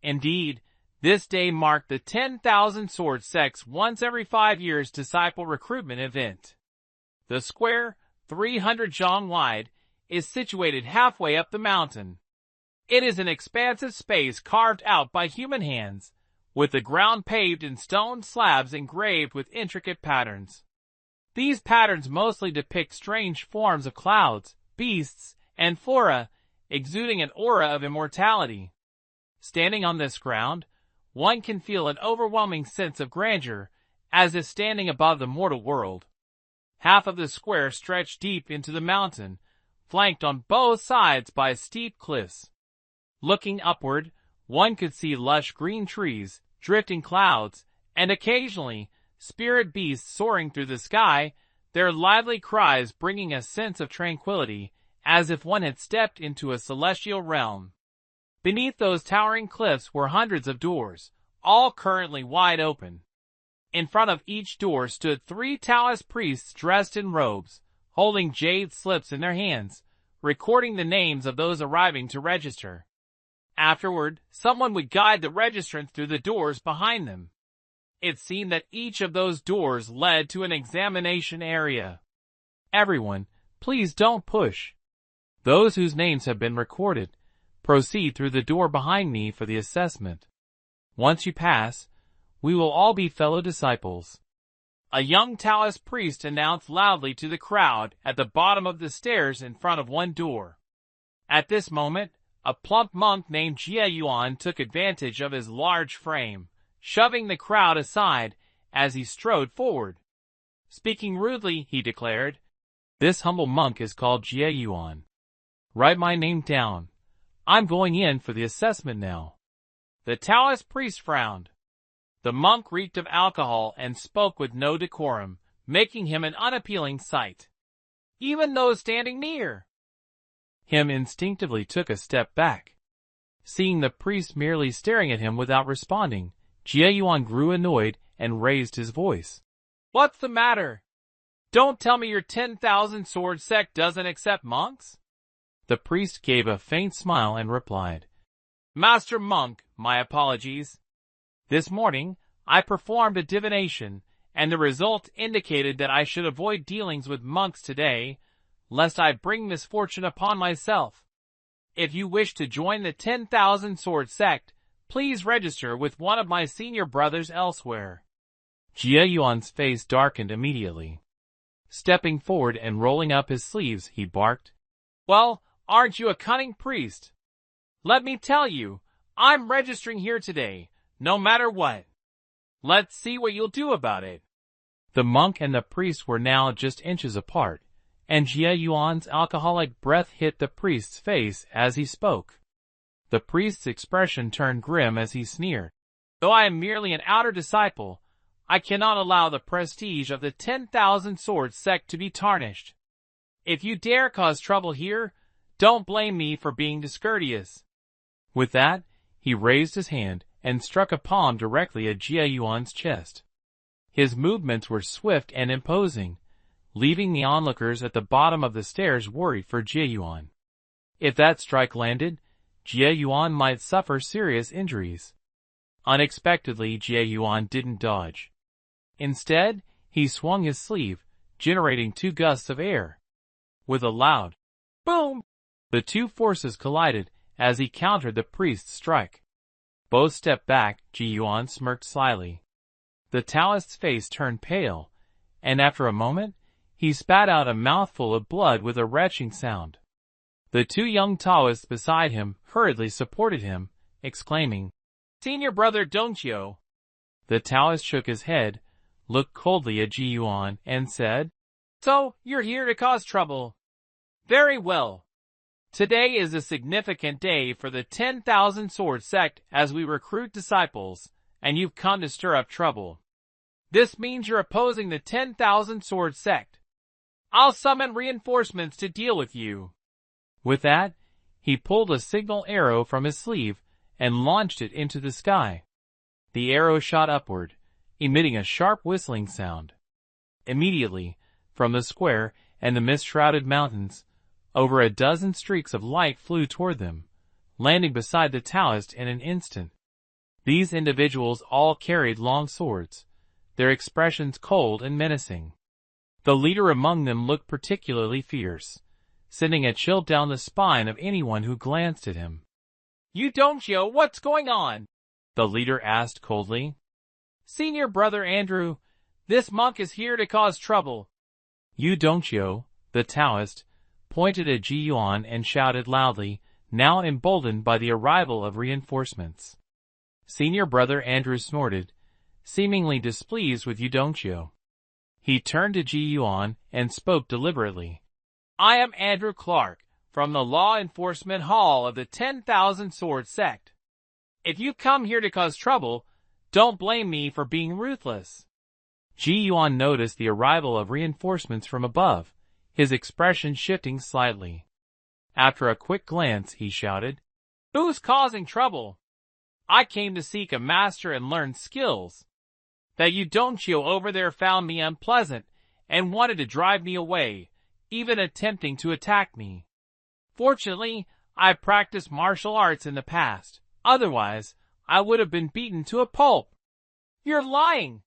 Indeed, this day marked the 10,000 Sword Sect's once every 5 years disciple recruitment event. The square, 300 zhang wide, is situated halfway up the mountain. It is an expansive space carved out by human hands, with the ground paved in stone slabs engraved with intricate patterns. These patterns mostly depict strange forms of clouds, beasts, and flora, exuding an aura of immortality. Standing on this ground, one can feel an overwhelming sense of grandeur, as if standing above the mortal world. Half of the square stretched deep into the mountain, flanked on both sides by steep cliffs. Looking upward, one could see lush green trees, drifting clouds, and occasionally, spirit beasts soaring through the sky, their lively cries bringing a sense of tranquility, as if one had stepped into a celestial realm. Beneath those towering cliffs were hundreds of doors, all currently wide open. In front of each door stood 3 Taoist priests dressed in robes, holding jade slips in their hands, recording the names of those arriving to register. Afterward, someone would guide the registrants through the doors behind them. It seemed that each of those doors led to an examination area. Everyone, please don't push. Those whose names have been recorded, proceed through the door behind me for the assessment. Once you pass, we will all be fellow disciples. A young Taoist priest announced loudly to the crowd at the bottom of the stairs in front of one door. At this moment, a plump monk named Jie Yuan took advantage of his large frame, shoving the crowd aside as he strode forward. Speaking rudely, he declared, "This humble monk is called Jie Yuan. Write my name down. I'm going in for the assessment now." The Taoist priest frowned. The monk reeked of alcohol and spoke with no decorum, making him an unappealing sight. Even those standing near him instinctively took a step back. Seeing the priest merely staring at him without responding, Jie Yuan grew annoyed and raised his voice. "What's the matter? Don't tell me your 10,000 sword sect doesn't accept monks?" The priest gave a faint smile and replied, "Master monk, my apologies. This morning, I performed a divination, and the result indicated that I should avoid dealings with monks today, lest I bring misfortune upon myself. If you wish to join the 10,000 sword sect, please register with one of my senior brothers elsewhere." Jie Yuan's face darkened immediately. Stepping forward and rolling up his sleeves, he barked, "Well, aren't you a cunning priest? Let me tell you, I'm registering here today, no matter what. Let's see what you'll do about it." The monk and the priest were now just inches apart, and Jie Yuan's alcoholic breath hit the priest's face as he spoke. The priest's expression turned grim as he sneered, "Though I am merely an outer disciple, I cannot allow the prestige of the 10,000 sword sect to be tarnished. If you dare cause trouble here, don't blame me for being discourteous." With that, he raised his hand and struck a palm directly at Jie Yuan's chest. His movements were swift and imposing, leaving the onlookers at the bottom of the stairs worried for Jie Yuan. If that strike landed, Jie Yuan might suffer serious injuries. Unexpectedly, Jie Yuan didn't dodge. Instead, he swung his sleeve, generating 2 gusts of air. With a loud boom, the 2 forces collided as he countered the priest's strike. Both stepped back. Jie Yuan smirked slyly. The Taoist's face turned pale, and after a moment, he spat out a mouthful of blood with a retching sound. The 2 young Taoists beside him hurriedly supported him, exclaiming, "Senior brother Dongqiu." The Taoist shook his head, looked coldly at Jie Yuan, and said, "So, you're here to cause trouble. Very well. Today is a significant day for the 10,000 sword sect as we recruit disciples, and you've come to stir up trouble. This means you're opposing the 10,000 sword sect. I'll summon reinforcements to deal with you." With that, he pulled a signal arrow from his sleeve and launched it into the sky. The arrow shot upward, emitting a sharp whistling sound. Immediately, from the square and the mist-shrouded mountains, over a dozen streaks of light flew toward them, landing beside the Taoist in an instant. These individuals all carried long swords, their expressions cold and menacing. The leader among them looked particularly fierce, sending a chill down the spine of anyone who glanced at him. "You don't know what's going on?" the leader asked coldly. "Senior brother Andrew, this monk is here to cause trouble." Yu Dongqiu, the Taoist, pointed at Ji Yuan and shouted loudly, now emboldened by the arrival of reinforcements. Senior brother Andrew snorted, seemingly displeased with Yu Dongqiu. He turned to Ji Yuan and spoke deliberately. "I am Andrew Clark, from the Law Enforcement Hall of the 10,000 Sword Sect. If you come here to cause trouble, don't blame me for being ruthless." Ji Yuan noticed the arrival of reinforcements from above, his expression shifting slightly. After a quick glance, he shouted, "Who's causing trouble? I came to seek a master and learn skills. That Yu Dongqiu over there found me unpleasant and wanted to drive me away, even attempting to attack me. Fortunately, I've practiced martial arts in the past. Otherwise, I would have been beaten to a pulp." "You're lying.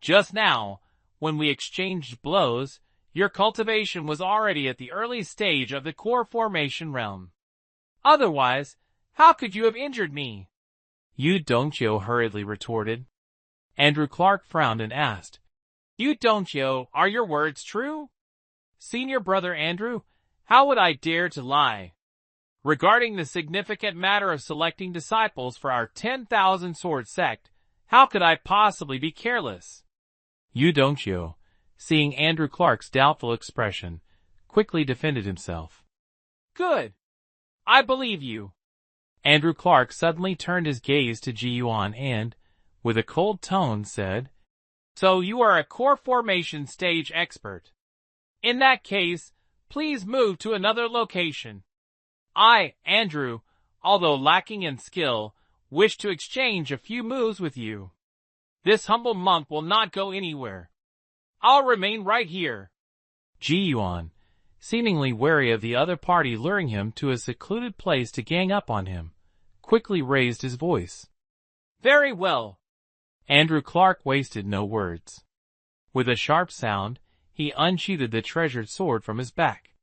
Just now, when we exchanged blows, your cultivation was already at the early stage of the core formation realm. Otherwise, how could you have injured me?" Yu Dongqiu hurriedly retorted. Andrew Clark frowned and asked, "Yu Dongqiu, are your words true?" "Senior brother Andrew, how would I dare to lie? Regarding the significant matter of selecting disciples for our 10,000 sword sect, how could I possibly be careless?" Yu Dongqiu, seeing Andrew Clark's doubtful expression, quickly defended himself. "Good. I believe you." Andrew Clark suddenly turned his gaze to Ji Yuan and, with a cold tone, said, "So you are a core formation stage expert. In that case, please move to another location. I, Andrew, although lacking in skill, wish to exchange a few moves with you. This humble monk will not go anywhere. I'll remain right here." Ji Yuan, seemingly wary of the other party luring him to a secluded place to gang up on him, quickly raised his voice. "Very well." Andrew Clark wasted no words. With a sharp sound, he unsheathed the treasured sword from his back.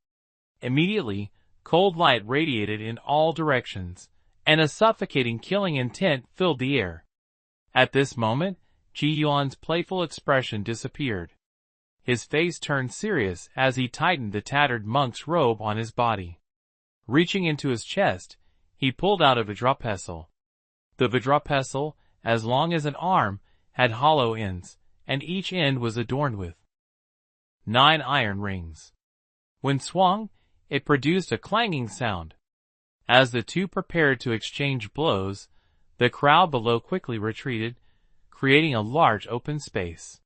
Immediately, cold light radiated in all directions, and a suffocating killing intent filled the air. At this moment, Ji Yuan's playful expression disappeared. His face turned serious as he tightened the tattered monk's robe on his body. Reaching into his chest, he pulled out a vajrapestle. The vajrapestle, as long as an arm, had hollow ends, and each end was adorned with 9 iron rings. When swung, it produced a clanging sound. As the two prepared to exchange blows, the crowd below quickly retreated, creating a large open space.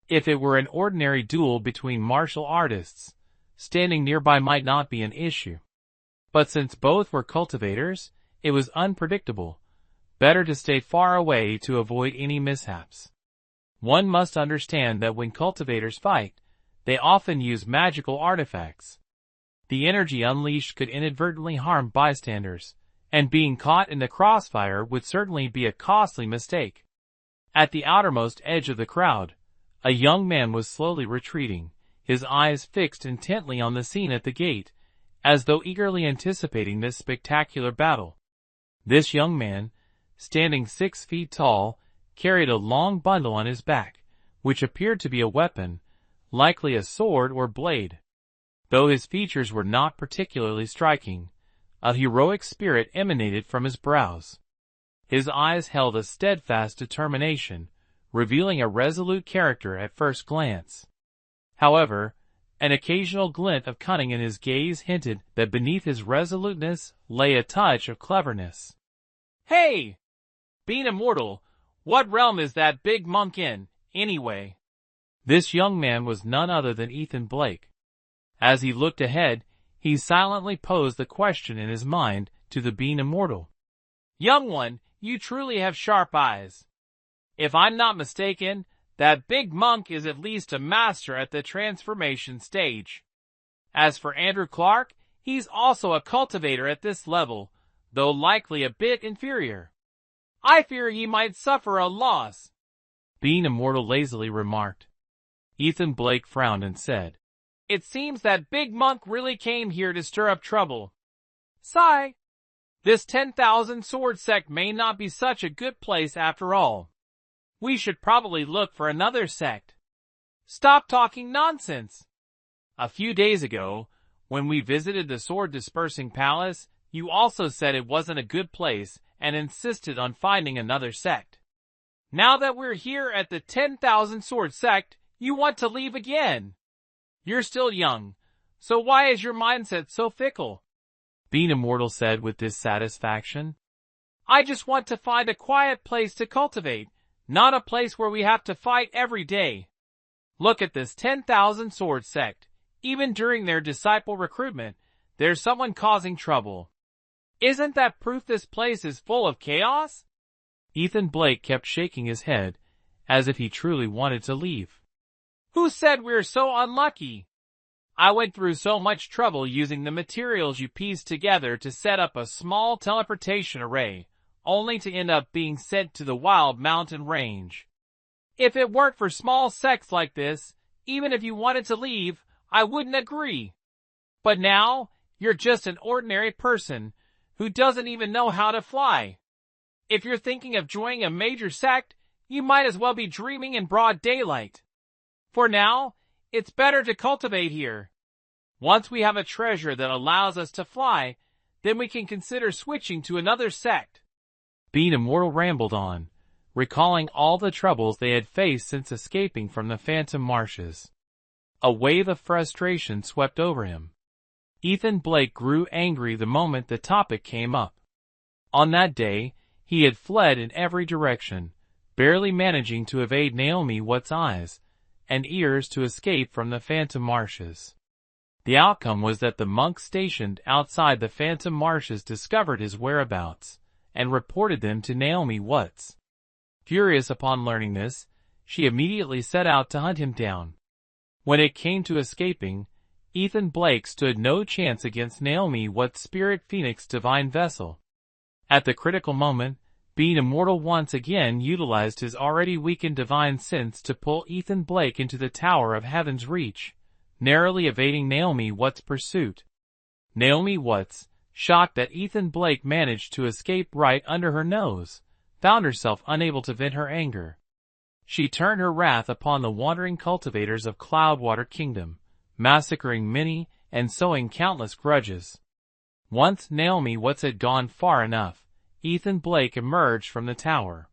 If it were an ordinary duel between martial artists, standing nearby might not be an issue. But since both were cultivators, it was unpredictable. Better to stay far away to avoid any mishaps. One must understand that when cultivators fight, they often use magical artifacts. The energy unleashed could inadvertently harm bystanders, and being caught in the crossfire would certainly be a costly mistake. At the outermost edge of the crowd, a young man was slowly retreating, his eyes fixed intently on the scene at the gate, as though eagerly anticipating this spectacular battle. This young man, standing 6 feet tall, carried a long bundle on his back, which appeared to be a weapon, likely a sword or blade. Though his features were not particularly striking, a heroic spirit emanated from his brows. His eyes held a steadfast determination, revealing a resolute character at first glance. However, an occasional glint of cunning in his gaze hinted that beneath his resoluteness lay a touch of cleverness. "Hey! Being immortal, what realm is that big monk in, anyway?" This young man was none other than Ethan Blake. As he looked ahead, he silently posed the question in his mind to the being immortal. "Young one, you truly have sharp eyes. If I'm not mistaken, that big monk is at least a master at the transformation stage. As for Andrew Clark, he's also a cultivator at this level, though likely a bit inferior. I fear ye might suffer a loss." Being Immortal lazily remarked. Ethan Blake frowned and said, "It seems that Big Monk really came here to stir up trouble. Sigh. This 10,000 sword sect may not be such a good place after all. We should probably look for another sect." "Stop talking nonsense. A few days ago, when we visited the sword dispersing palace, you also said it wasn't a good place and insisted on finding another sect. Now that we're here at the 10,000 sword sect, you want to leave again. You're still young, so why is your mindset so fickle?" Being Immortal said with dissatisfaction. "I just want to find a quiet place to cultivate, not a place where we have to fight every day. Look at this 10,000 sword sect. Even during their disciple recruitment, there's someone causing trouble. Isn't that proof this place is full of chaos?" Ethan Blake kept shaking his head, as if he truly wanted to leave. "Who said we're so unlucky? I went through so much trouble using the materials you pieced together to set up a small teleportation array, only to end up being sent to the wild mountain range. If it weren't for small sects like this, even if you wanted to leave, I wouldn't agree. But now, you're just an ordinary person who doesn't even know how to fly. If you're thinking of joining a major sect, you might as well be dreaming in broad daylight. For now, it's better to cultivate here. Once we have a treasure that allows us to fly, then we can consider switching to another sect." Being Immortal rambled on, recalling all the troubles they had faced since escaping from the Phantom Marshes. A wave of frustration swept over him. Ethan Blake grew angry the moment the topic came up. On that day, he had fled in every direction, barely managing to evade Naomi Watt's eyes and ears to escape from the Phantom Marshes. The outcome was that the monks stationed outside the Phantom Marshes discovered his whereabouts and reported them to Naomi Watt. Furious upon learning this, she immediately set out to hunt him down. When it came to escaping, Ethan Blake stood no chance against Naomi Watt's Spirit Phoenix divine vessel. At the critical moment, Being Immortal once again utilized his already weakened divine sense to pull Ethan Blake into the Tower of Heaven's reach, narrowly evading Naomi Watt's pursuit. Naomi Watt, shocked that Ethan Blake managed to escape right under her nose, found herself unable to vent her anger. She turned her wrath upon the wandering cultivators of Cloudwater Kingdom, massacring many and sowing countless grudges. Once Naomi Watt had gone far enough, Ethan Blake emerged from the tower.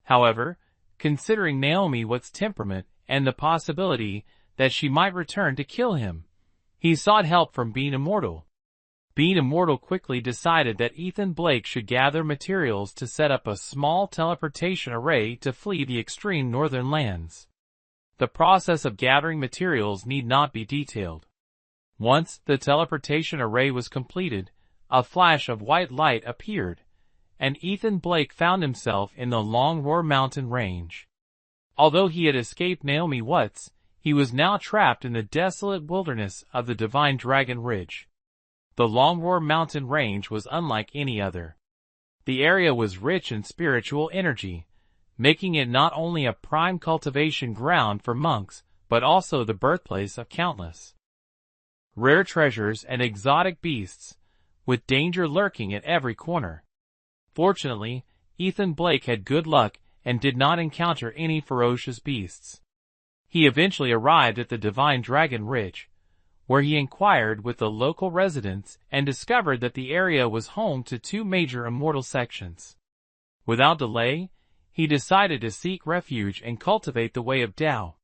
However, considering Naomi Watt's temperament and the possibility that she might return to kill him, he sought help from Being Immortal. Being Immortal quickly decided that Ethan Blake should gather materials to set up a small teleportation array to flee the extreme northern lands. The process of gathering materials need not be detailed. Once the teleportation array was completed, a flash of white light appeared, and Ethan Blake found himself in the Long Roar mountain range. Although he had escaped Naomi Watt, he was now trapped in the desolate wilderness of the Divine Dragon Ridge. The Long Roar mountain range was unlike any other. The area was rich in spiritual energy, making it not only a prime cultivation ground for monks, but also the birthplace of countless rare treasures and exotic beasts, with danger lurking at every corner. Fortunately, Ethan Blake had good luck and did not encounter any ferocious beasts. He eventually arrived at the Divine Dragon Ridge, where he inquired with the local residents and discovered that the area was home to two major immortal sections. Without delay, he decided to seek refuge and cultivate the way of Tao.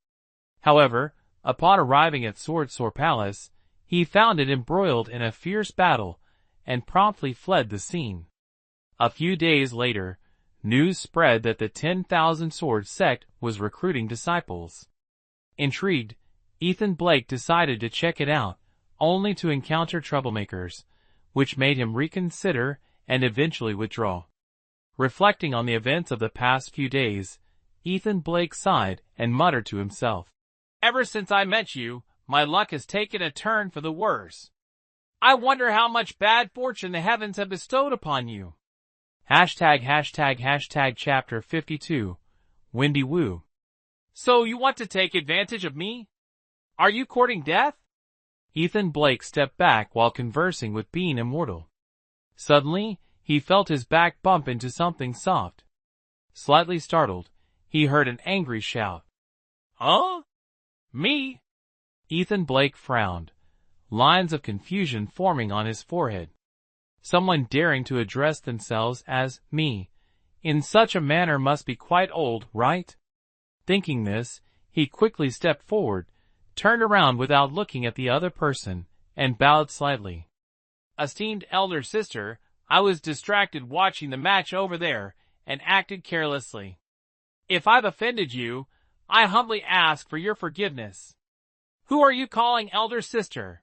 However, upon arriving at Sword Palace, he found it embroiled in a fierce battle and promptly fled the scene. A few days later, news spread that the 10,000 Sword sect was recruiting disciples. Intrigued, Ethan Blake decided to check it out, only to encounter troublemakers, which made him reconsider and eventually withdraw. Reflecting on the events of the past few days, Ethan Blake sighed and muttered to himself, "Ever since I met you, my luck has taken a turn for the worse. I wonder how much bad fortune the heavens have bestowed upon you." Hashtag chapter 52. Windy Woo. So you want to take advantage of me? Are you courting death? Ethan Blake stepped back while conversing with Being Immortal. Suddenly, he felt his back bump into something soft. Slightly startled, he heard an angry shout. Huh? Me? Ethan Blake frowned, lines of confusion forming on his forehead. Someone daring to address themselves as me in such a manner must be quite old, right? Thinking this, he quickly stepped forward, turned around without looking at the other person, and bowed slightly. Esteemed elder sister, I was distracted watching the match over there, and acted carelessly. If I've offended you, I humbly ask for your forgiveness. Who are you calling elder sister?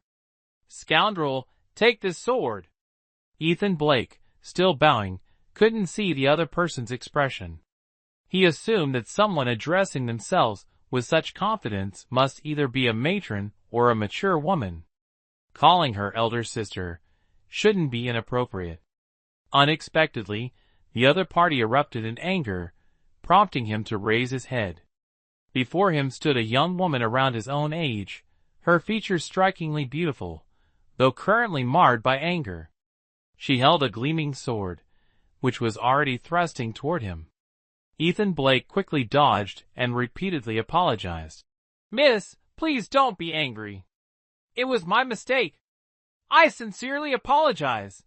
Scoundrel, take this sword. Ethan Blake, still bowing, couldn't see the other person's expression. He assumed that someone addressing themselves with such confidence must either be a matron or a mature woman. Calling her elder sister shouldn't be inappropriate. Unexpectedly, the other party erupted in anger, prompting him to raise his head. Before him stood a young woman around his own age, her features strikingly beautiful, though currently marred by anger. She held a gleaming sword, which was already thrusting toward him. Ethan Blake quickly dodged and repeatedly apologized. Miss, please don't be angry. It was my mistake. I sincerely apologize.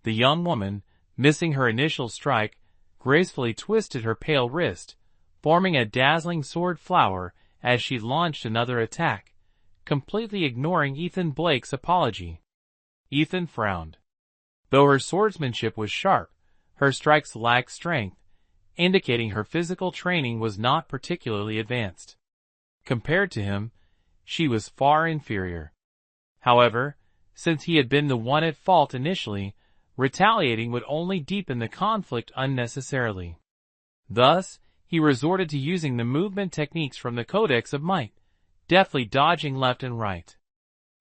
The young woman, missing her initial strike, gracefully twisted her pale wrist, forming a dazzling sword flower as she launched another attack, completely ignoring Ethan Blake's apology. Ethan frowned. Though her swordsmanship was sharp, her strikes lacked strength, indicating her physical training was not particularly advanced. Compared to him, she was far inferior. However, since he had been the one at fault initially, retaliating would only deepen the conflict unnecessarily. Thus, he resorted to using the movement techniques from the Codex of Might, deftly dodging left and right.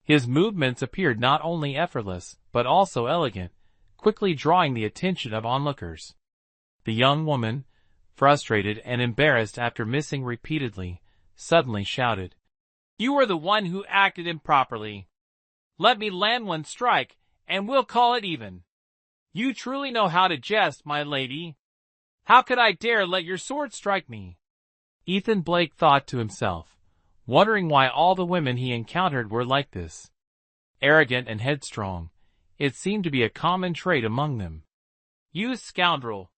His movements appeared not only effortless, but also elegant, quickly drawing the attention of onlookers. The young woman, frustrated and embarrassed after missing repeatedly, suddenly shouted, You are the one who acted improperly. Let me land one strike, and we'll call it even. You truly know how to jest, my lady. How could I dare let your sword strike me? Ethan Blake thought to himself, wondering why all the women he encountered were like this. Arrogant and headstrong, it seemed to be a common trait among them. You scoundrel!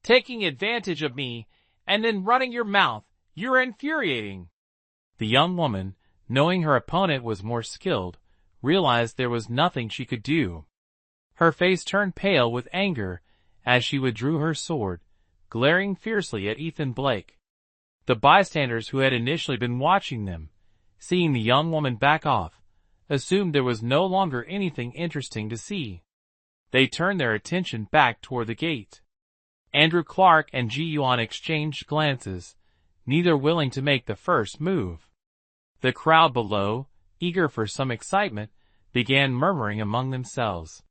Taking advantage of me, and then running your mouth, you're infuriating. The young woman, knowing her opponent was more skilled, realized there was nothing she could do. Her face turned pale with anger as she withdrew her sword, glaring fiercely at Ethan Blake. The bystanders who had initially been watching them, seeing the young woman back off, assumed there was no longer anything interesting to see. They turned their attention back toward the gate. Andrew Clark and Ji Yuan exchanged glances, neither willing to make the first move. The crowd below, eager for some excitement, began murmuring among themselves.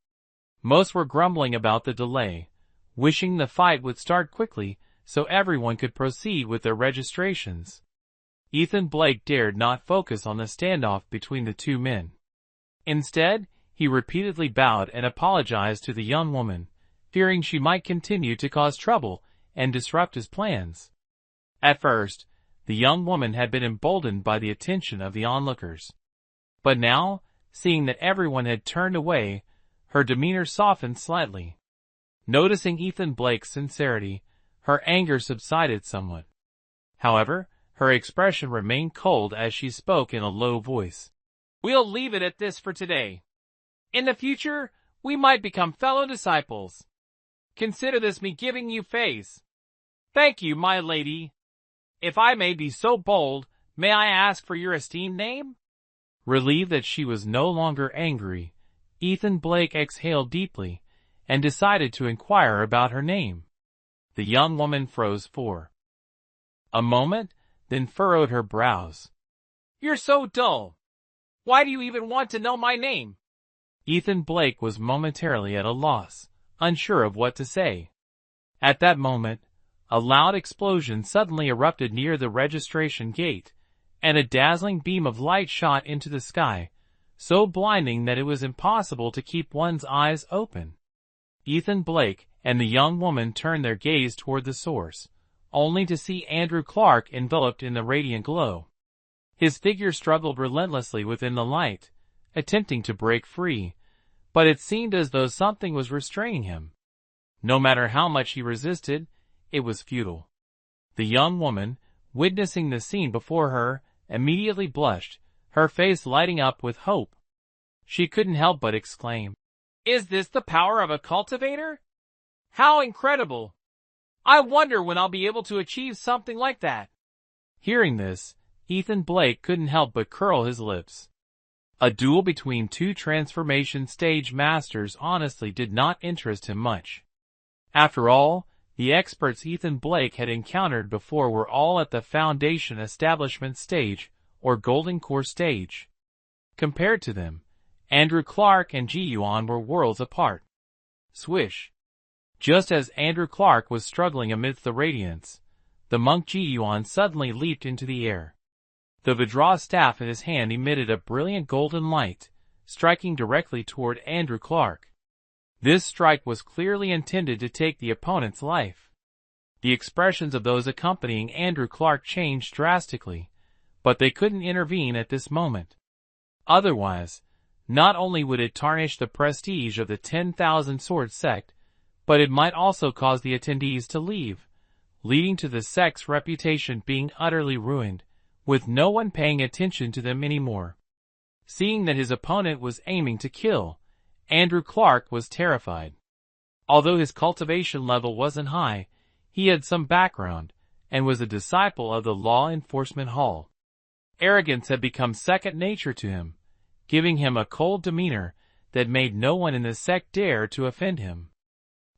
Most were grumbling about the delay, wishing the fight would start quickly so everyone could proceed with their registrations. Ethan Blake dared not focus on the standoff between the two men. Instead, he repeatedly bowed and apologized to the young woman, fearing she might continue to cause trouble and disrupt his plans. At first, the young woman had been emboldened by the attention of the onlookers. But now, seeing that everyone had turned away, her demeanor softened slightly. Noticing Ethan Blake's sincerity, her anger subsided somewhat. However, her expression remained cold as she spoke in a low voice. We'll leave it at this for today. In the future, we might become fellow disciples. Consider this me giving you face. Thank you, my lady. If I may be so bold, may I ask for your esteemed name? Relieved that she was no longer angry, Ethan Blake exhaled deeply and decided to inquire about her name. The young woman froze for a moment, then furrowed her brows. You're so dull. Why do you even want to know my name? Ethan Blake was momentarily at a loss, unsure of what to say. At that moment, a loud explosion suddenly erupted near the registration gate, and a dazzling beam of light shot into the sky, so blinding that it was impossible to keep one's eyes open. Ethan Blake and the young woman turned their gaze toward the source, only to see Andrew Clark enveloped in the radiant glow. His figure struggled relentlessly within the light, attempting to break free, but it seemed as though something was restraining him. No matter how much he resisted, it was futile. The young woman, witnessing the scene before her, immediately blushed, her face lighting up with hope. She couldn't help but exclaim, "Is this the power of a cultivator? How incredible! I wonder when I'll be able to achieve something like that." Hearing this, Ethan Blake couldn't help but curl his lips. A duel between two transformation stage masters honestly did not interest him much. After all, the experts Ethan Blake had encountered before were all at the foundation establishment stage, or golden core stage. Compared to them, Andrew Clark and Ji-Yuan were worlds apart. Swish! Just as Andrew Clark was struggling amidst the radiance, the monk Ji-Yuan suddenly leaped into the air. The Vajra staff in his hand emitted a brilliant golden light, striking directly toward Andrew Clark. This strike was clearly intended to take the opponent's life. The expressions of those accompanying Andrew Clark changed drastically, but they couldn't intervene at this moment. Otherwise, not only would it tarnish the prestige of the 10,000 Sword sect, but it might also cause the attendees to leave, leading to the sect's reputation being utterly ruined, with no one paying attention to them anymore. Seeing that his opponent was aiming to kill, Andrew Clark was terrified. Although his cultivation level wasn't high, he had some background, and was a disciple of the law enforcement hall. Arrogance had become second nature to him, giving him a cold demeanor that made no one in the sect dare to offend him.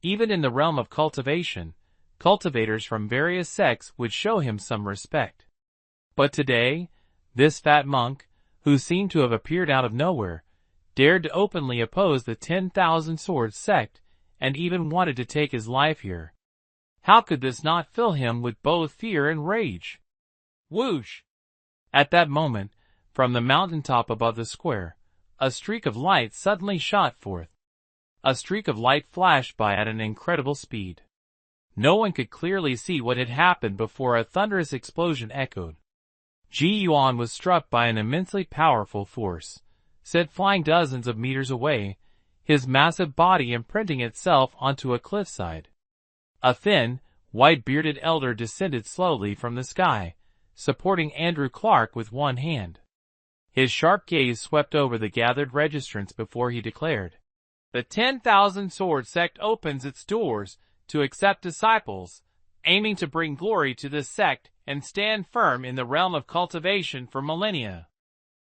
Even in the realm of cultivation, cultivators from various sects would show him some respect. But today, this fat monk, who seemed to have appeared out of nowhere, dared to openly oppose the 10,000 Sword sect, and even wanted to take his life here. How could this not fill him with both fear and rage? Whoosh! At that moment, from the mountaintop above the square, a streak of light suddenly shot forth. A streak of light flashed by at an incredible speed. No one could clearly see what had happened before a thunderous explosion echoed. Ji-Yuan was struck by an immensely powerful force, sent flying dozens of meters away, his massive body imprinting itself onto a cliffside. A thin, white-bearded elder descended slowly from the sky, supporting Andrew Clark with one hand. His sharp gaze swept over the gathered registrants before he declared, "The 10,000 Sword sect opens its doors to accept disciples, aiming to bring glory to this sect and stand firm in the realm of cultivation for millennia.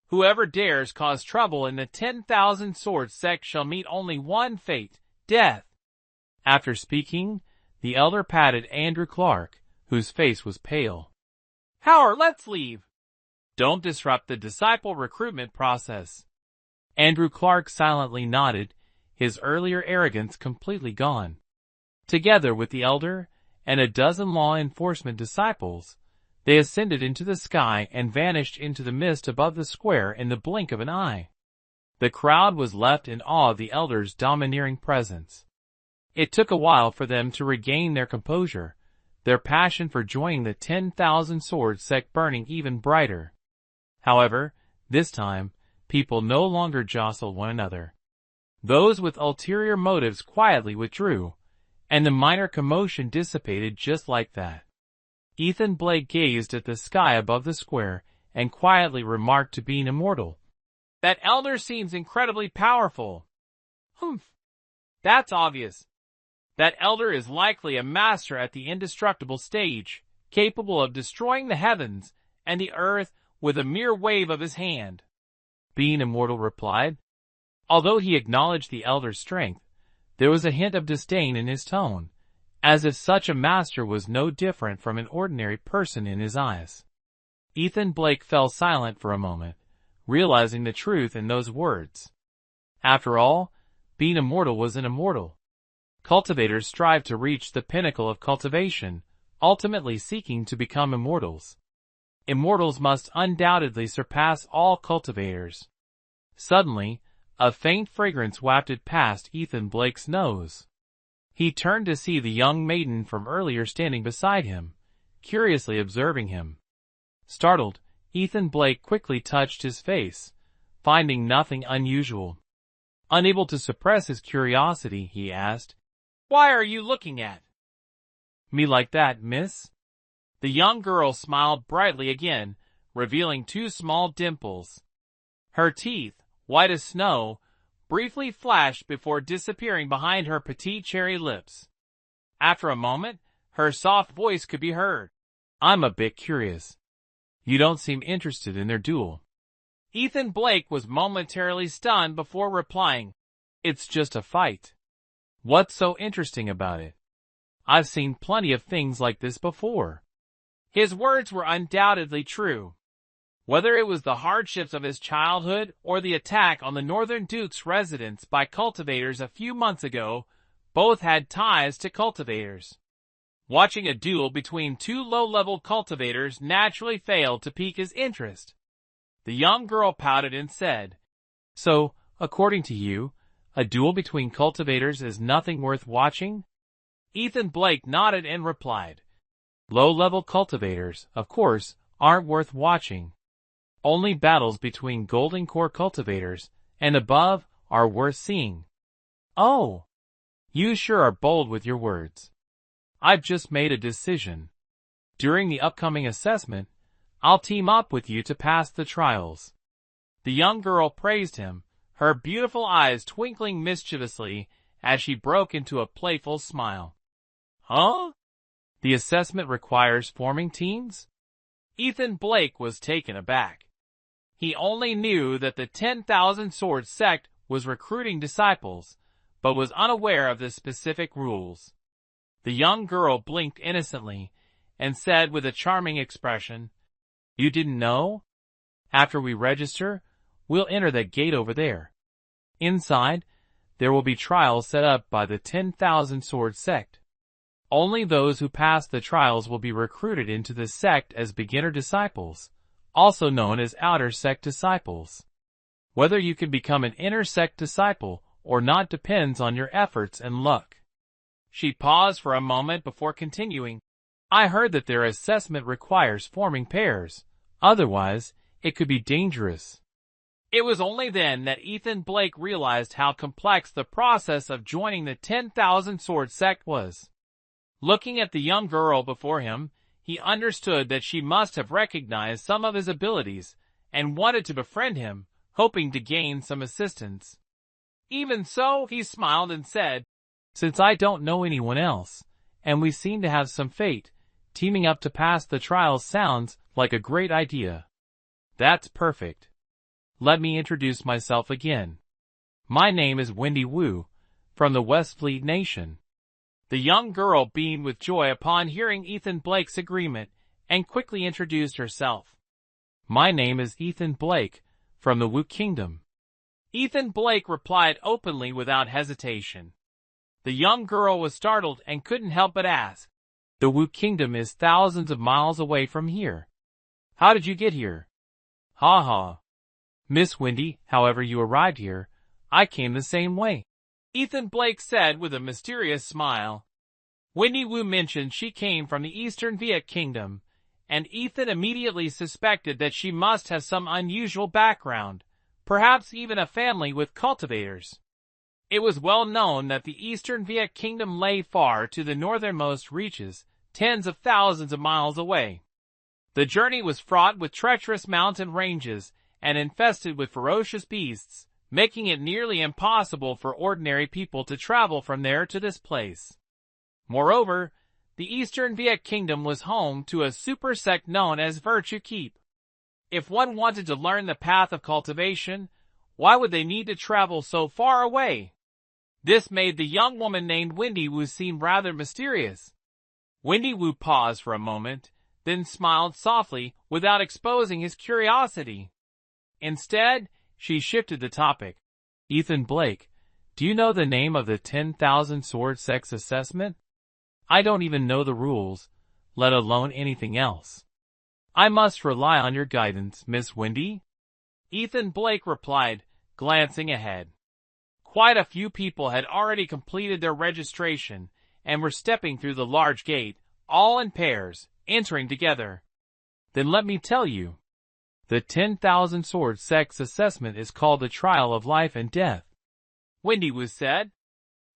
Whoever dares cause trouble in the 10,000 Sword sect shall meet only one fate, death." After speaking, the elder patted Andrew Clark, whose face was pale. "Howard, let's leave. Don't disrupt the disciple recruitment process." Andrew Clark silently nodded, his earlier arrogance completely gone. Together with the elder and a dozen law enforcement disciples, they ascended into the sky and vanished into the mist above the square in the blink of an eye. The crowd was left in awe of the elder's domineering presence. It took a while for them to regain their composure, their passion for joining the 10,000 Sword sect burning even brighter. However, this time, people no longer jostled one another. Those with ulterior motives quietly withdrew, and the minor commotion dissipated just like that. Ethan Blake gazed at the sky above the square and quietly remarked to being immortal, "That elder seems incredibly powerful." "Humph. That's obvious. That elder is likely a master at the indestructible stage, capable of destroying the heavens and the earth with a mere wave of his hand," Being Immortal replied. Although he acknowledged the elder's strength, there was a hint of disdain in his tone, as if such a master was no different from an ordinary person in his eyes. Ethan Blake fell silent for a moment, realizing the truth in those words. After all, Being Immortal was an immortal. cultivators strive to reach the pinnacle of cultivation, ultimately seeking to become immortals. Immortals must undoubtedly surpass all cultivators. Suddenly, a faint fragrance wafted past Ethan Blake's nose. He turned to see the young maiden from earlier standing beside him, curiously observing him. Startled, Ethan Blake quickly touched his face, finding nothing unusual. Unable to suppress his curiosity, he asked, "Why are you looking at me like that, miss?" The young girl smiled brightly again, revealing two small dimples. Her teeth, white as snow, briefly flashed before disappearing behind her petite cherry lips. After a moment, her soft voice could be heard. "I'm a bit curious. You don't seem interested in their duel." Ethan Blake was momentarily stunned before replying, "It's just a fight. What's so interesting about it? I've seen plenty of things like this before." His words were undoubtedly true. Whether it was the hardships of his childhood or the attack on the Northern Duke's residence by cultivators a few months ago, both had ties to cultivators. Watching a duel between two low-level cultivators naturally failed to pique his interest. The young girl pouted and said, "So, according to you, a duel between cultivators is nothing worth watching?" Ethan Blake nodded and replied, "Low-level cultivators, of course, aren't worth watching. Only battles between golden core cultivators and above are worth seeing." "Oh, you sure are bold with your words. I've just made a decision. During the upcoming assessment, I'll team up with you to pass the trials." The young girl praised him, her beautiful eyes twinkling mischievously as she broke into a playful smile. "Huh? The assessment requires forming teams?" Ethan Blake was taken aback. He only knew that the 10,000 Swords sect was recruiting disciples, but was unaware of the specific rules. The young girl blinked innocently and said with a charming expression, "You didn't know? After we register, we'll enter that gate over there. Inside, there will be trials set up by the 10,000 Swords sect. Only those who pass the trials will be recruited into the sect as beginner disciples, also known as outer sect disciples. Whether you can become an inner sect disciple or not depends on your efforts and luck." She paused for a moment before continuing, "I heard that their assessment requires forming pairs. Otherwise, it could be dangerous." It was only then that Ethan Blake realized how complex the process of joining the 10,000 Swords sect was. Looking at the young girl before him, he understood that she must have recognized some of his abilities and wanted to befriend him, hoping to gain some assistance. Even so, he smiled and said, "Since I don't know anyone else, and we seem to have some fate, teaming up to pass the trials sounds like a great idea." "That's perfect. Let me introduce myself again. My name is Wendy Wu, from the Westfleet Nation." The young girl beamed with joy upon hearing Ethan Blake's agreement and quickly introduced herself. "My name is Ethan Blake, from the Wu Kingdom." Ethan Blake replied openly without hesitation. The young girl was startled and couldn't help but ask, "The Wu Kingdom is thousands of miles away from here. How did you get here?" "Ha ha. Miss Wendy, however you arrived here, I came the same way," Ethan Blake said with a mysterious smile. Wendy Wu mentioned she came from the Eastern Viet Kingdom, and Ethan immediately suspected that she must have some unusual background, perhaps even a family with cultivators. It was well known that the Eastern Viet Kingdom lay far to the northernmost reaches, tens of thousands of miles away. The journey was fraught with treacherous mountain ranges and infested with ferocious beasts, making it nearly impossible for ordinary people to travel from there to this place. Moreover, the Eastern Viet Kingdom was home to a super sect known as Virtue Keep. If one wanted to learn the path of cultivation, why would they need to travel so far away? This made the young woman named Wendy Wu seem rather mysterious. Wendy Wu paused for a moment, then smiled softly without exposing his curiosity. Instead, she shifted the topic. "Ethan Blake, Do you know the name of the 10,000 sword sects assessment? I don't even know the rules, let alone anything else. I must rely on your guidance, Miss Wendy. Ethan Blake replied, glancing ahead. Quite a few people had already completed their registration and were stepping through the large gate, all in pairs, entering together. Then let me tell you. The 10,000 sword sects assessment is called the trial of life and death, Wendy Wu said.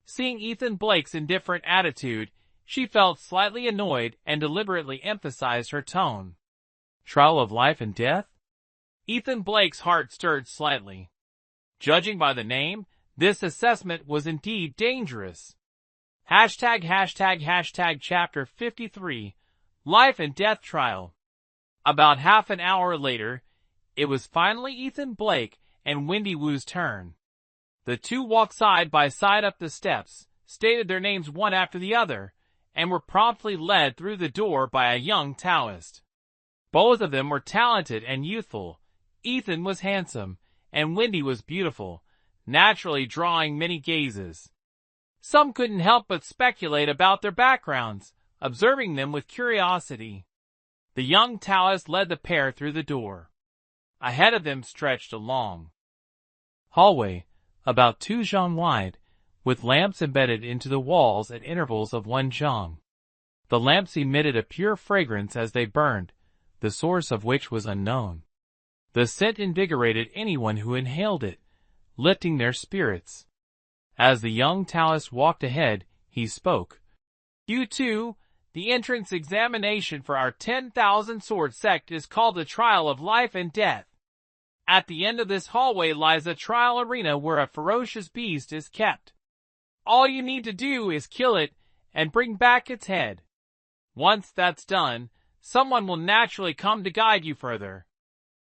Seeing Ethan Blake's indifferent attitude, she felt slightly annoyed and deliberately emphasized her tone. Trial of life and death? Ethan Blake's heart stirred slightly. Judging by the name, this assessment was indeed dangerous. Chapter 53, Life and Death Trial. About half an hour later, it was finally Ethan Blake and Wendy Wu's turn. The two walked side by side up the steps, stated their names one after the other, and were promptly led through the door by a young Taoist. Both of them were talented and youthful. Ethan was handsome, and Wendy was beautiful, naturally drawing many gazes. Some couldn't help but speculate about their backgrounds, observing them with curiosity. The young Taoist led the pair through the door. Ahead of them stretched a long hallway, about 2 zhang wide, with lamps embedded into the walls at intervals of 1 zhang. The lamps emitted a pure fragrance as they burned, the source of which was unknown. The scent invigorated anyone who inhaled it, lifting their spirits. As the young Taoist walked ahead, he spoke. You two, the entrance examination for our 10,000 sword sect is called the trial of life and death. At the end of this hallway lies a trial arena where a ferocious beast is kept. All you need to do is kill it and bring back its head. Once that's done, someone will naturally come to guide you further.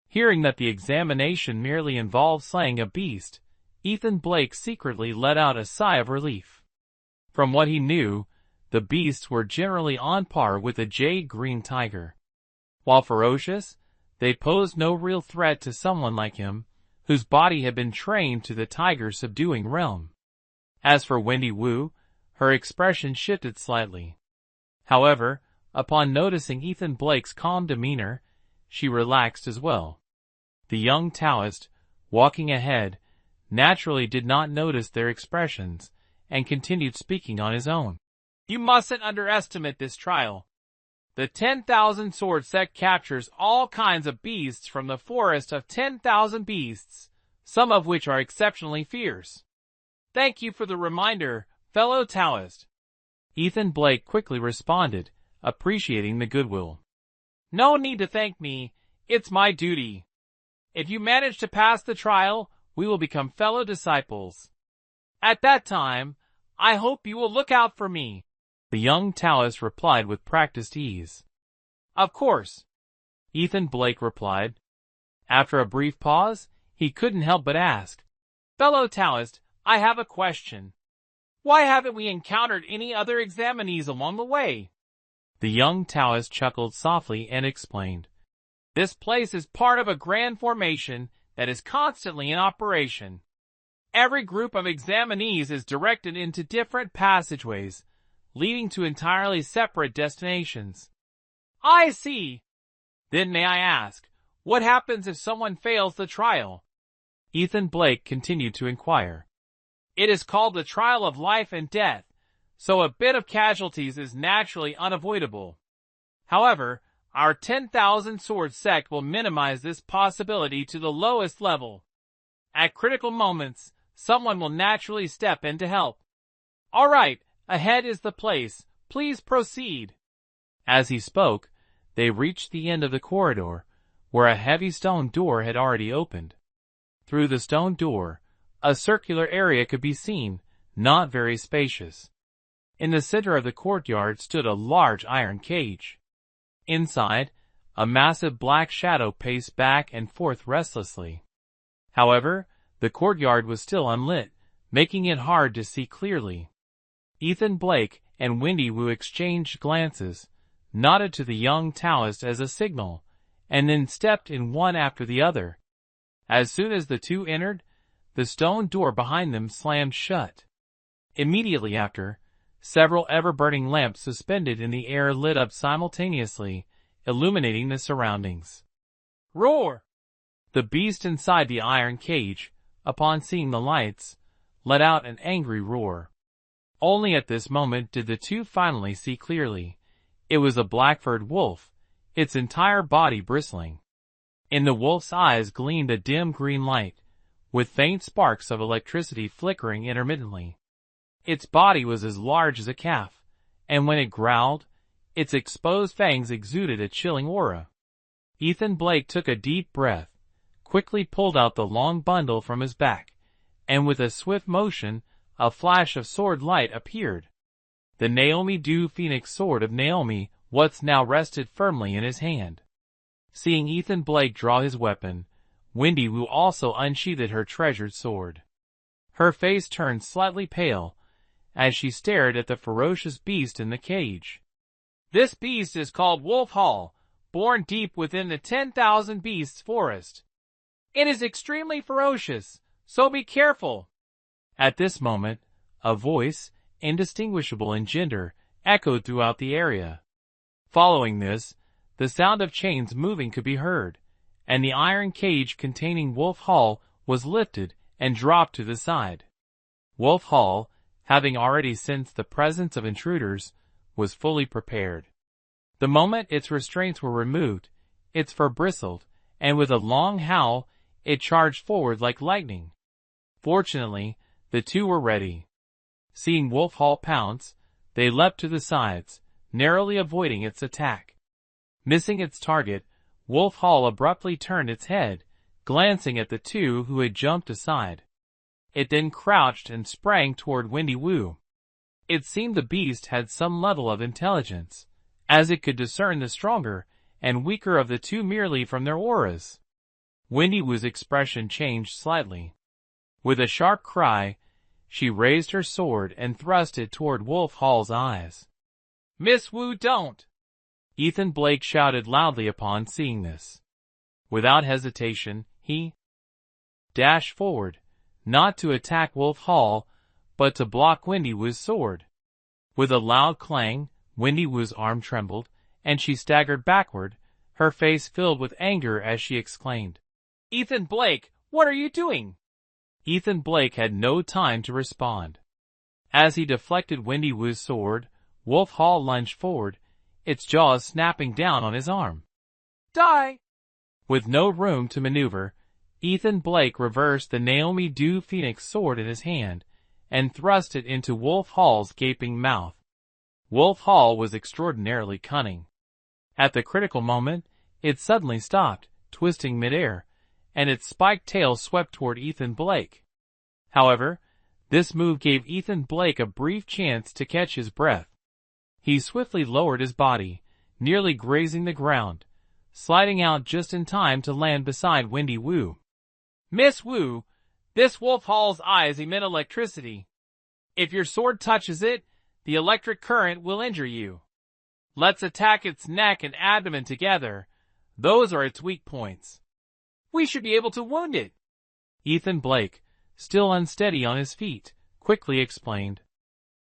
Hearing that the examination merely involved slaying a beast, Ethan Blake secretly let out a sigh of relief. From what he knew, the beasts were generally on par with a jade-green tiger. While ferocious, they posed no real threat to someone like him, whose body had been trained to the tiger-subduing realm. As for Wendy Wu, her expression shifted slightly. However, upon noticing Ethan Blake's calm demeanor, she relaxed as well. The young Taoist, walking ahead, naturally did not notice their expressions, and continued speaking on his own. You mustn't underestimate this trial. The 10,000 sword sect captures all kinds of beasts from the forest of 10,000 beasts, some of which are exceptionally fierce. Thank you for the reminder, fellow Taoist. Ethan Blake quickly responded, appreciating the goodwill. No need to thank me, it's my duty. If you manage to pass the trial, we will become fellow disciples. At that time, I hope you will look out for me. The young Taoist replied with practiced ease. Of course, Ethan Blake replied. After a brief pause, he couldn't help but ask, fellow Taoist, I have a question. Why haven't we encountered any other examinees along the way? The young Taoist chuckled softly and explained. This place is part of a grand formation that is constantly in operation. Every group of examinees is directed into different passageways, leading to entirely separate destinations. I see. Then may I ask, what happens if someone fails the trial? Ethan Blake continued to inquire. It is called the trial of life and death, so a bit of casualties is naturally unavoidable. However, our 10,000 sword sect will minimize this possibility to the lowest level. At critical moments, someone will naturally step in to help. All right, ahead is the place. Please proceed. As he spoke, they reached the end of the corridor, where a heavy stone door had already opened. Through the stone door, a circular area could be seen, not very spacious. In the center of the courtyard stood a large iron cage. Inside, a massive black shadow paced back and forth restlessly. However, the courtyard was still unlit, making it hard to see clearly. Ethan Blake and Wendy Wu exchanged glances, nodded to the young Taoist as a signal, and then stepped in one after the other. As soon as the two entered, the stone door behind them slammed shut. Immediately after, several ever-burning lamps suspended in the air lit up simultaneously, illuminating the surroundings. Roar! The beast inside the iron cage, upon seeing the lights, let out an angry roar. Only at this moment did the two finally see clearly. It was a black-furred wolf, its entire body bristling. In the wolf's eyes gleamed a dim green light, with faint sparks of electricity flickering intermittently. Its body was as large as a calf, and when it growled, its exposed fangs exuded a chilling aura. Ethan Blake took a deep breath, quickly pulled out the long bundle from his back, and with a swift motion, a flash of sword light appeared. The Naomi Dew Phoenix sword of Naomi, what's now rested firmly in his hand. Seeing Ethan Blake draw his weapon, Wendy Wu also unsheathed her treasured sword. Her face turned slightly pale, as she stared at the ferocious beast in the cage. This beast is called Wolf Hall, born deep within the 10,000 Beasts forest. It is extremely ferocious, so be careful. At this moment, a voice, indistinguishable in gender, echoed throughout the area. Following this, the sound of chains moving could be heard, and the iron cage containing Wolf Hall was lifted and dropped to the side. Wolf Hall, having already sensed the presence of intruders, was fully prepared. The moment its restraints were removed, its fur bristled, and with a long howl, it charged forward like lightning. Fortunately, the two were ready. Seeing Wolf Hall pounce, they leapt to the sides, narrowly avoiding its attack. Missing its target, Wolf Hall abruptly turned its head, glancing at the two who had jumped aside. It then crouched and sprang toward Wendy Wu. It seemed the beast had some level of intelligence, as it could discern the stronger and weaker of the two merely from their auras. Wendy Wu's expression changed slightly. With a sharp cry, she raised her sword and thrust it toward Wolf Hall's eyes. "Miss Wu, don't!" Ethan Blake shouted loudly upon seeing this. Without hesitation, he dashed forward, not to attack Wolf Hall, but to block Wendy Wu's sword. With a loud clang, Wendy Wu's arm trembled, and she staggered backward, her face filled with anger as she exclaimed, "Ethan Blake, what are you doing?" Ethan Blake had no time to respond. As he deflected Wendy Wu's sword, Wolf Hall lunged forward, its jaws snapping down on his arm. "Die!" With no room to maneuver, Ethan Blake reversed the Naomi Dew Phoenix sword in his hand, and thrust it into Wolf Hall's gaping mouth. Wolf Hall was extraordinarily cunning. At the critical moment, it suddenly stopped, twisting midair, and its spiked tail swept toward Ethan Blake. However, this move gave Ethan Blake a brief chance to catch his breath. He swiftly lowered his body, nearly grazing the ground, sliding out just in time to land beside Wendy Wu. "Miss Wu, this Wolf Hall's eyes emit electricity. If your sword touches it, the electric current will injure you. Let's attack its neck and abdomen together. Those are its weak points. We should be able to wound it." Ethan Blake, still unsteady on his feet, quickly explained.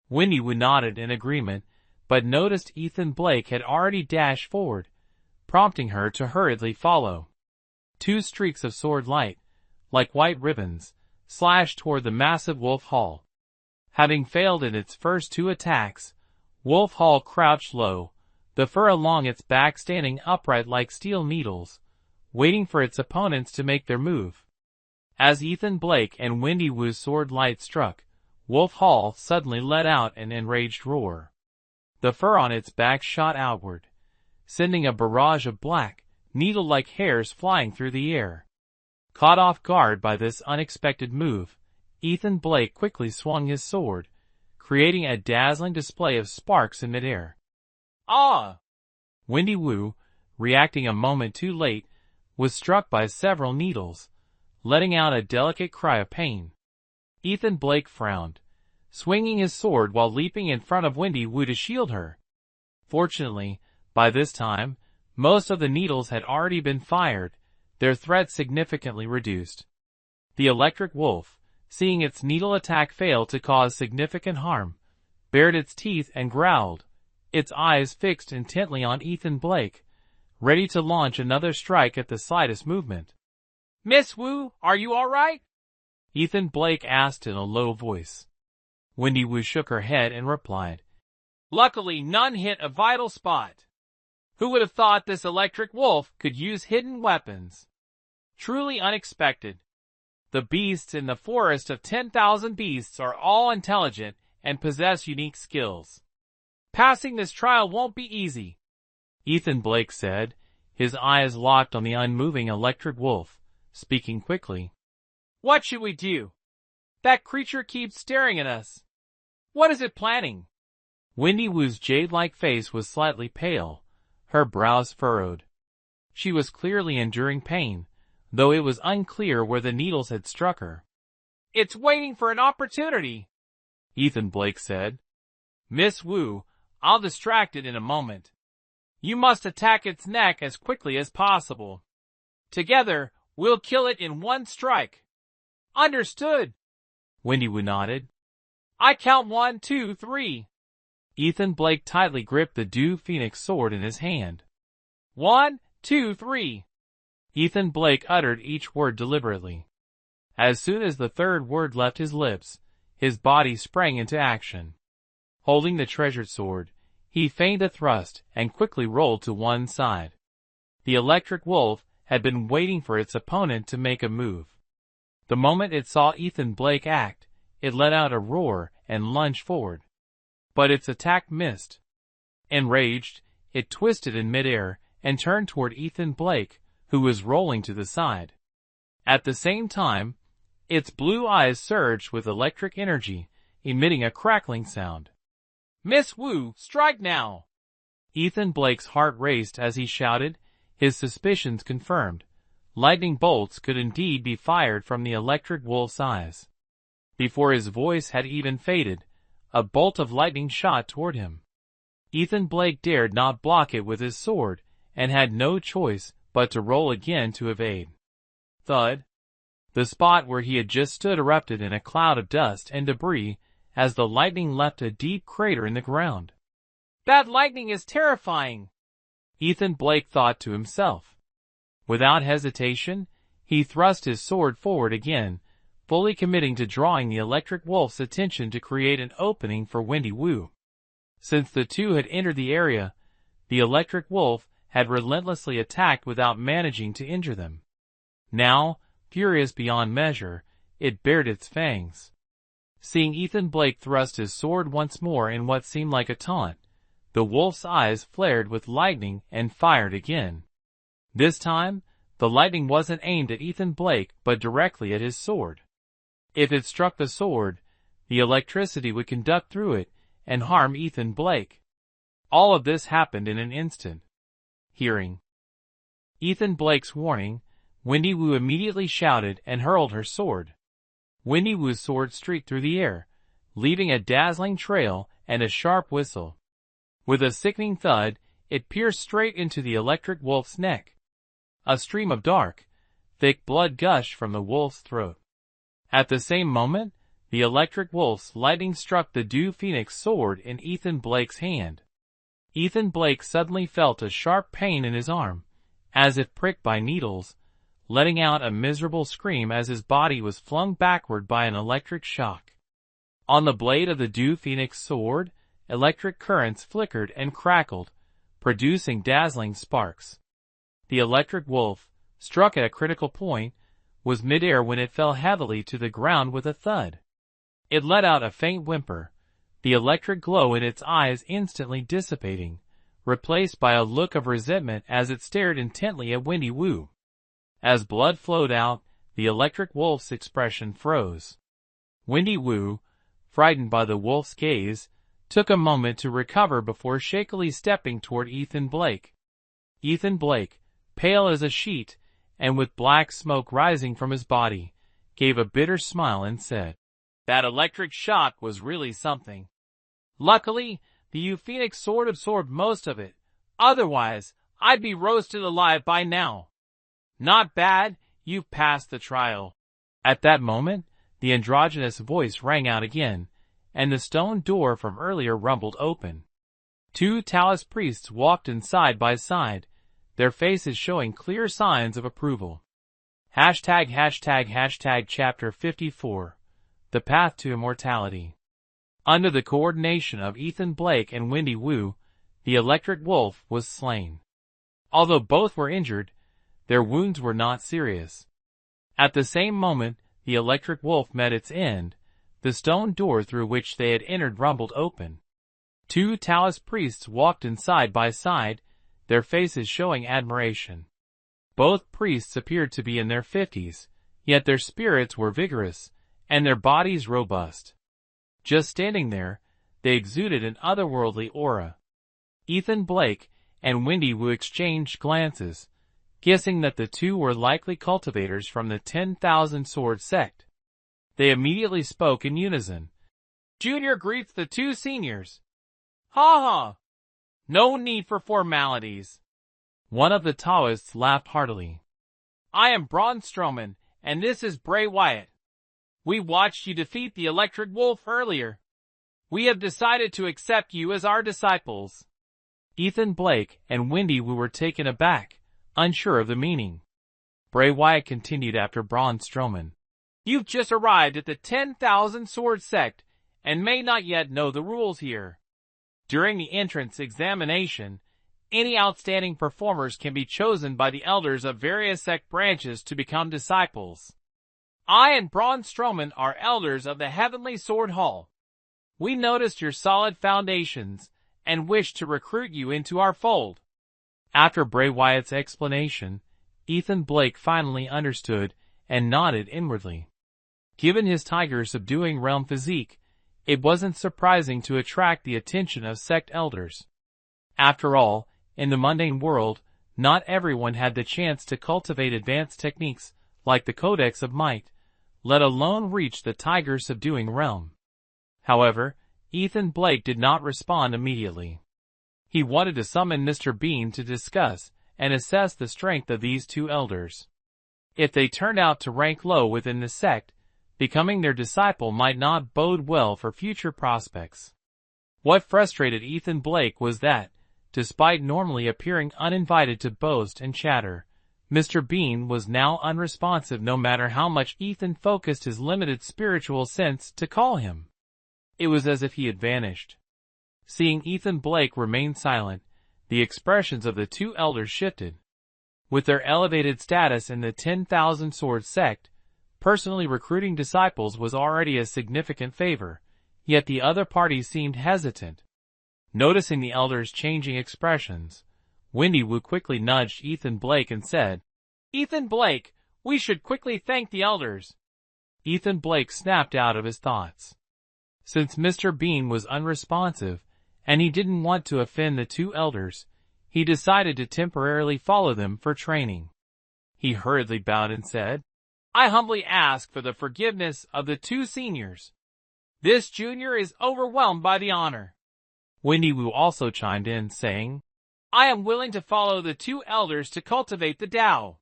Wendy Wu nodded in agreement, but noticed Ethan Blake had already dashed forward, prompting her to hurriedly follow. Two streaks of sword light, like white ribbons, slashed toward the massive Wolf Hall. Having failed in its first two attacks, Wolf Hall crouched low, the fur along its back standing upright like steel needles, waiting for its opponents to make their move. As Ethan Blake and Wendy Wu's sword light struck, Wolf Hall suddenly let out an enraged roar. The fur on its back shot outward, sending a barrage of black, needle-like hairs flying through the air. Caught off guard by this unexpected move, Ethan Blake quickly swung his sword, creating a dazzling display of sparks in midair. "Ah!" Wendy Wu, reacting a moment too late, was struck by several needles, letting out a delicate cry of pain. Ethan Blake frowned, swinging his sword while leaping in front of Wendy Wu to shield her. Fortunately, by this time, most of the needles had already been fired, their threat significantly reduced. The electric wolf, seeing its needle attack fail to cause significant harm, bared its teeth and growled, its eyes fixed intently on Ethan Blake, ready to launch another strike at the slightest movement. "Miss Wu, are you all right?" Ethan Blake asked in a low voice. Wendy Wu shook her head and replied, "Luckily, none hit a vital spot. Who would have thought this electric wolf could use hidden weapons? Truly unexpected. The beasts in the forest of 10,000 beasts are all intelligent and possess unique skills. Passing this trial won't be easy," Ethan Blake said, his eyes locked on the unmoving electric wolf, speaking quickly. "What should we do? That creature keeps staring at us. What is it planning?" Wendy Wu's jade-like face was slightly pale, her brows furrowed. She was clearly enduring pain, though it was unclear where the needles had struck her. "It's waiting for an opportunity," Ethan Blake said. "Miss Wu, I'll distract it in a moment. You must attack its neck as quickly as possible. Together, we'll kill it in one strike." "Understood," Wendy Wu nodded. "I count 1, 2, 3. Ethan Blake tightly gripped the Dew Phoenix sword in his hand. 1, 2, 3. Ethan Blake uttered each word deliberately. As soon as the third word left his lips, his body sprang into action. Holding the treasured sword, he feigned a thrust and quickly rolled to one side. The electric wolf had been waiting for its opponent to make a move. The moment it saw Ethan Blake act, it let out a roar and lunged forward. But its attack missed. Enraged, it twisted in midair and turned toward Ethan Blake, who was rolling to the side. At the same time, its blue eyes surged with electric energy, emitting a crackling sound. "Miss Wu, strike now!" Ethan Blake's heart raced as he shouted, his suspicions confirmed. Lightning bolts could indeed be fired from the electric wolf's eyes. Before his voice had even faded, a bolt of lightning shot toward him. Ethan Blake dared not block it with his sword, and had no choice but to roll again to evade. Thud! The spot where he had just stood erupted in a cloud of dust and debris as the lightning left a deep crater in the ground. "That lightning is terrifying," Ethan Blake thought to himself. Without hesitation, he thrust his sword forward again, fully committing to drawing the electric wolf's attention to create an opening for Wendy Wu. Since the two had entered the area, the electric wolf had relentlessly attacked without managing to injure them. Now, furious beyond measure, it bared its fangs. Seeing Ethan Blake thrust his sword once more in what seemed like a taunt, the wolf's eyes flared with lightning and fired again. This time, the lightning wasn't aimed at Ethan Blake but directly at his sword. If it struck the sword, the electricity would conduct through it and harm Ethan Blake. All of this happened in an instant. Hearing Ethan Blake's warning, Wendy Wu immediately shouted and hurled her sword. Wendy Wu's sword streaked through the air, leaving a dazzling trail and a sharp whistle. With a sickening thud, it pierced straight into the electric wolf's neck. A stream of dark, thick blood gushed from the wolf's throat. At the same moment, the electric wolf's lightning struck the Dew Phoenix sword in Ethan Blake's hand. Ethan Blake suddenly felt a sharp pain in his arm, as if pricked by needles, letting out a miserable scream as his body was flung backward by an electric shock. On the blade of the Dew Phoenix sword, electric currents flickered and crackled, producing dazzling sparks. The electric wolf, struck at a critical point, was midair when it fell heavily to the ground with a thud. It let out a faint whimper, the electric glow in its eyes instantly dissipating, replaced by a look of resentment as it stared intently at Wendy Wu. As blood flowed out, the electric wolf's expression froze. Wendy Wu, frightened by the wolf's gaze, took a moment to recover before shakily stepping toward Ethan Blake. Ethan Blake, pale as a sheet, and with black smoke rising from his body, gave a bitter smile and said, "That electric shock was really something. Luckily, the Phoenix sword absorbed most of it. Otherwise, I'd be roasted alive by now. Not bad, you've passed the trial." At that moment, the androgynous voice rang out again, and the stone door from earlier rumbled open. 2 Taoist priests walked in side by side, their faces showing clear signs of approval. #### Chapter 54 The Path to Immortality. Under the coordination of Ethan Blake and Wendy Wu, the electric wolf was slain. Although both were injured, their wounds were not serious. At the same moment the electric wolf met its end, the stone door through which they had entered rumbled open. 2 Taoist priests walked in side by side, their faces showing admiration. Both priests appeared to be in their 50s, yet their spirits were vigorous, and their bodies robust. Just standing there, they exuded an otherworldly aura. Ethan Blake and Wendy Wu exchanged glances, guessing that the two were likely cultivators from the 10,000 Sword sect. They immediately spoke in unison. "Junior greets the 2 seniors. Ha ha! No need for formalities." One of the Taoists laughed heartily. "I am Braun Strowman, and this is Bray Wyatt. We watched you defeat the Electric Wolf earlier. We have decided to accept you as our disciples." Ethan Blake and Wendy Wu were taken aback, unsure of the meaning. Bray Wyatt continued after Braun Strowman. "You've just arrived at the 10,000 Sword sect, and may not yet know the rules here. During the entrance examination, any outstanding performers can be chosen by the elders of various sect branches to become disciples. I and Braun Strowman are elders of the Heavenly Sword Hall. We noticed your solid foundations and wish to recruit you into our fold." After Bray Wyatt's explanation, Ethan Blake finally understood and nodded inwardly. Given his tiger-subduing realm physique, it wasn't surprising to attract the attention of sect elders. After all, in the mundane world, not everyone had the chance to cultivate advanced techniques like the Codex of Might, let alone reach the tiger-subduing realm. However, Ethan Blake did not respond immediately. He wanted to summon Mr. Bean to discuss and assess the strength of these 2 elders. If they turned out to rank low within the sect, becoming their disciple might not bode well for future prospects. What frustrated Ethan Blake was that, despite normally appearing uninvited to boast and chatter, Mr. Bean was now unresponsive no matter how much Ethan focused his limited spiritual sense to call him. It was as if he had vanished. Seeing Ethan Blake remain silent, the expressions of the 2 elders shifted. With their elevated status in the 10,000 Sword sect, personally recruiting disciples was already a significant favor, yet the other party seemed hesitant. Noticing the elders' changing expressions, Wendy Wu quickly nudged Ethan Blake and said, "Ethan Blake, we should quickly thank the elders." Ethan Blake snapped out of his thoughts. Since Mr. Bean was unresponsive, and he didn't want to offend the 2 elders, he decided to temporarily follow them for training. He hurriedly bowed and said, "I humbly ask for the forgiveness of the 2 seniors. This junior is overwhelmed by the honor." Wendy Wu also chimed in, saying, "I am willing to follow the 2 elders to cultivate the Tao."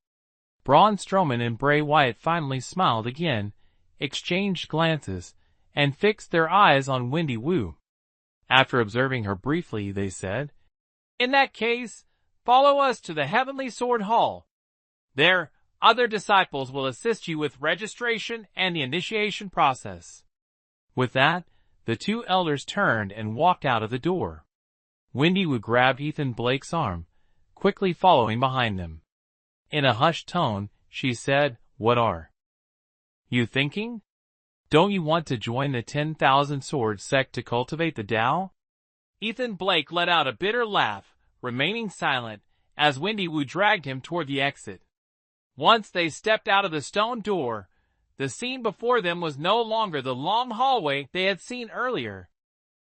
Braun Strowman and Bray Wyatt finally smiled again, exchanged glances, and fixed their eyes on Wendy Wu. After observing her briefly, they said, "In that case, follow us to the Heavenly Sword Hall. There, other disciples will assist you with registration and the initiation process." With that, the 2 elders turned and walked out of the door. Wendy Wu grabbed Ethan Blake's arm, quickly following behind them. In a hushed tone, she said, "What are you thinking? Don't you want to join the 10,000 Sword sect to cultivate the Tao?" Ethan Blake let out a bitter laugh, remaining silent, as Wendy Wu dragged him toward the exit. Once they stepped out of the stone door, the scene before them was no longer the long hallway they had seen earlier.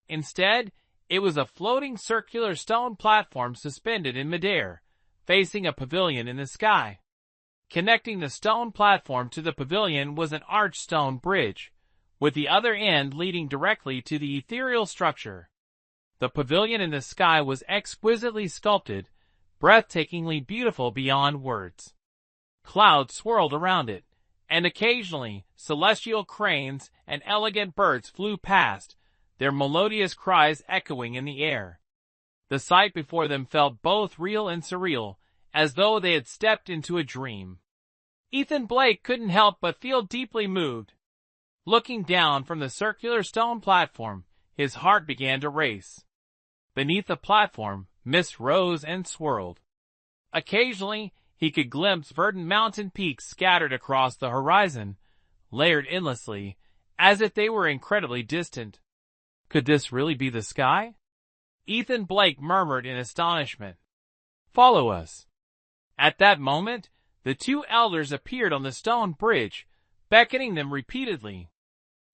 Instead, it was a floating circular stone platform suspended in midair, facing a pavilion in the sky. Connecting the stone platform to the pavilion was an arched stone bridge, with the other end leading directly to the ethereal structure. The pavilion in the sky was exquisitely sculpted, breathtakingly beautiful beyond words. Clouds swirled around it, and occasionally celestial cranes and elegant birds flew past, their melodious cries echoing in the air. The sight before them felt both real and surreal, as though they had stepped into a dream. Ethan Blake couldn't help but feel deeply moved. Looking down from the circular stone platform, his heart began to race. Beneath the platform, mist rose and swirled. Occasionally, he could glimpse verdant mountain peaks scattered across the horizon, layered endlessly, as if they were incredibly distant. Could this really be the sky? Ethan Blake murmured in astonishment. "Follow us." At that moment, the two elders appeared on the stone bridge, beckoning them repeatedly.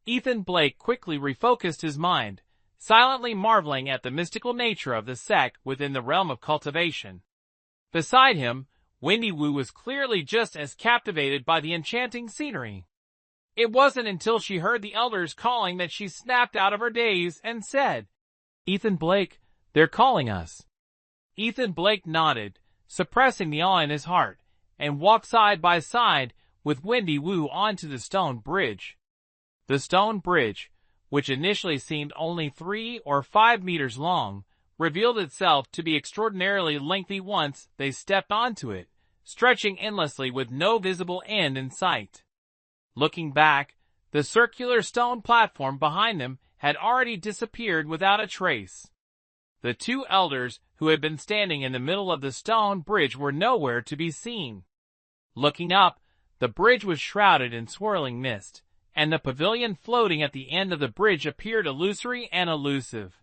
Ethan Blake quickly refocused his mind, silently marveling at the mystical nature of the sect within the realm of cultivation. Beside him, Wendy Wu was clearly just as captivated by the enchanting scenery. It wasn't until she heard the elders calling that she snapped out of her daze and said, "Ethan Blake, they're calling us." Ethan Blake nodded, suppressing the awe in his heart, and walked side by side with Wendy Wu onto the stone bridge. The stone bridge, which initially seemed only 3 or 5 meters long, revealed itself to be extraordinarily lengthy once they stepped onto it, stretching endlessly with no visible end in sight. Looking back, the circular stone platform behind them had already disappeared without a trace. The two elders who had been standing in the middle of the stone bridge were nowhere to be seen. Looking up, the bridge was shrouded in swirling mist, and the pavilion floating at the end of the bridge appeared illusory and elusive.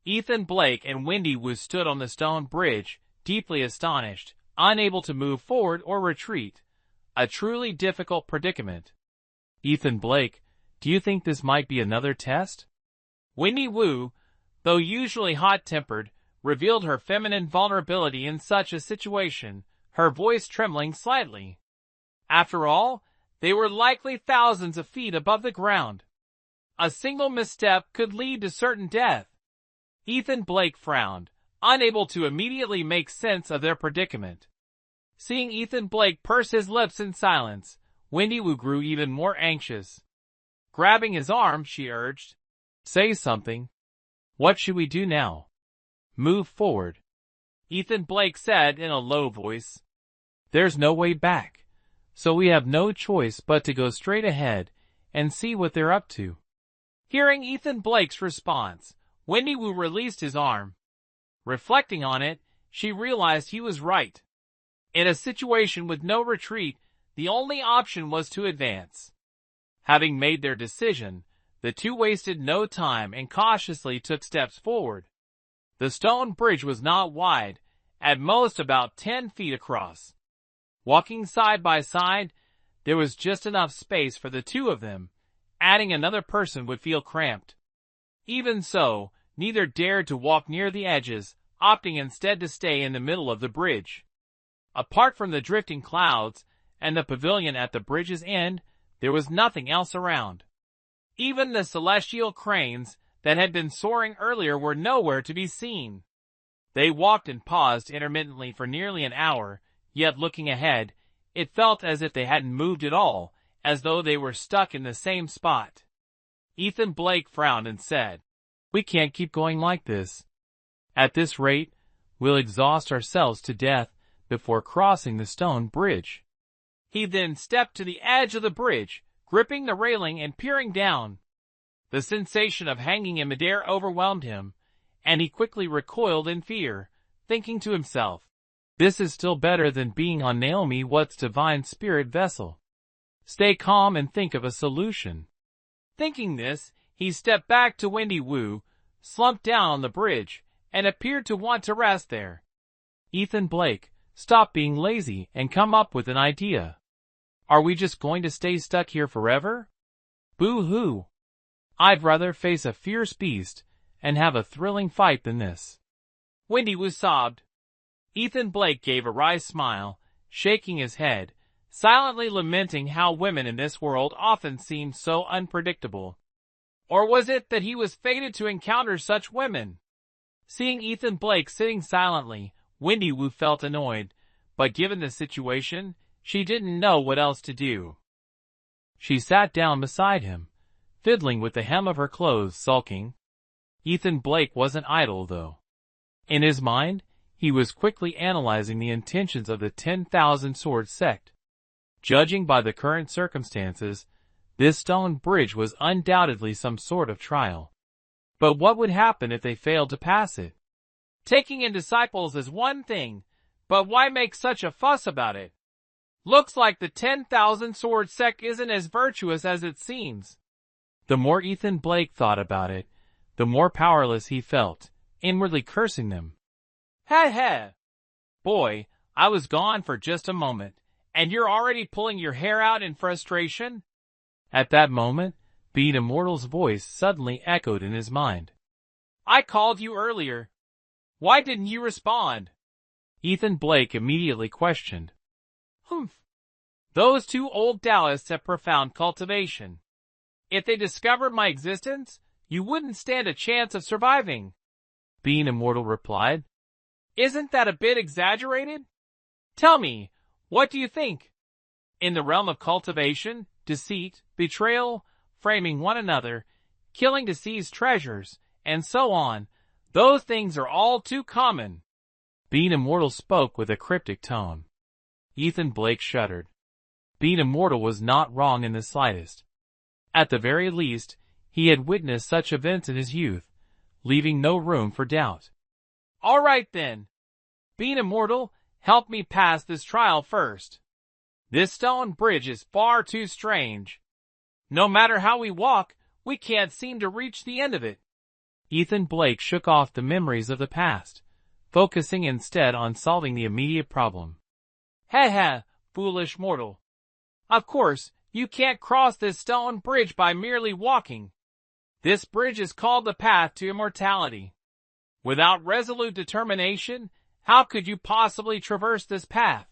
Ethan Blake and Wendy Wu stood on the stone bridge, deeply astonished, unable to move forward or retreat. A truly difficult predicament. "Ethan Blake, do you think this might be another test?" Wendy Wu, though usually hot-tempered, revealed her feminine vulnerability in such a situation, her voice trembling slightly. After all, they were likely thousands of feet above the ground. A single misstep could lead to certain death. Ethan Blake frowned, unable to immediately make sense of their predicament. Seeing Ethan Blake purse his lips in silence, Wendy Wu grew even more anxious. Grabbing his arm, she urged, "Say something. What should we do now?" "Move forward," Ethan Blake said in a low voice. "There's no way back, so we have no choice but to go straight ahead and see what they're up to." Hearing Ethan Blake's response, Wendy Wu released his arm. Reflecting on it, she realized he was right. In a situation with no retreat, the only option was to advance. Having made their decision, the two wasted no time and cautiously took steps forward. The stone bridge was not wide, at most about 10 feet across. Walking side by side, there was just enough space for the two of them. Adding another person would feel cramped. Even so, neither dared to walk near the edges, opting instead to stay in the middle of the bridge. Apart from the drifting clouds and the pavilion at the bridge's end, there was nothing else around. Even the celestial cranes that had been soaring earlier were nowhere to be seen. They walked and paused intermittently for nearly an hour, yet looking ahead, it felt as if they hadn't moved at all, as though they were stuck in the same spot. Ethan Blake frowned and said, "We can't keep going like this. At this rate, we'll exhaust ourselves to death before crossing the stone bridge." He then stepped to the edge of the bridge, gripping the railing and peering down. The sensation of hanging in midair overwhelmed him, and he quickly recoiled in fear, thinking to himself, "This is still better than being on Naomi Watts' divine spirit vessel. Stay calm and think of a solution." Thinking this, he stepped back to Wendy Wu, slumped down on the bridge, and appeared to want to rest there. "Ethan Blake, stop being lazy and come up with an idea. Are we just going to stay stuck here forever? Boo-hoo. I'd rather face a fierce beast and have a thrilling fight than this." Wendy Wu sobbed. Ethan Blake gave a wry smile, shaking his head, silently lamenting how women in this world often seem so unpredictable. Or was it that he was fated to encounter such women? Seeing Ethan Blake sitting silently, Wendy Wu felt annoyed, but given the situation, she didn't know what else to do. She sat down beside him, fiddling with the hem of her clothes, sulking. Ethan Blake wasn't idle, though. In his mind, he was quickly analyzing the intentions of the 10,000 Sword sect. Judging by the current circumstances, this stone bridge was undoubtedly some sort of trial. But what would happen if they failed to pass it? Taking in disciples is one thing, but why make such a fuss about it? Looks like the 10,000 Sword sect isn't as virtuous as it seems. The more Ethan Blake thought about it, the more powerless he felt, inwardly cursing them. Ha! Boy, I was gone for just a moment, and you're already pulling your hair out in frustration? At that moment, Being Immortal's voice suddenly echoed in his mind. I called you earlier. Why didn't you respond? Ethan Blake immediately questioned. Humph. Those two old Taoists have profound cultivation. If they discovered my existence, you wouldn't stand a chance of surviving. Being Immortal replied. Isn't that a bit exaggerated? Tell me, what do you think? In the realm of cultivation, deceit, betrayal, framing one another, killing to seize treasures, and so on, those things are all too common. Being Immortal spoke with a cryptic tone. Ethan Blake shuddered. Being Immortal was not wrong in the slightest. At the very least, he had witnessed such events in his youth, leaving no room for doubt. All right then. Being Immortal, help me pass this trial first. This stone bridge is far too strange. No matter how we walk, we can't seem to reach the end of it. Ethan Blake shook off the memories of the past, focusing instead on solving the immediate problem. Ha, foolish mortal. Of course, you can't cross this stone bridge by merely walking. This bridge is called the path to immortality. Without resolute determination, how could you possibly traverse this path?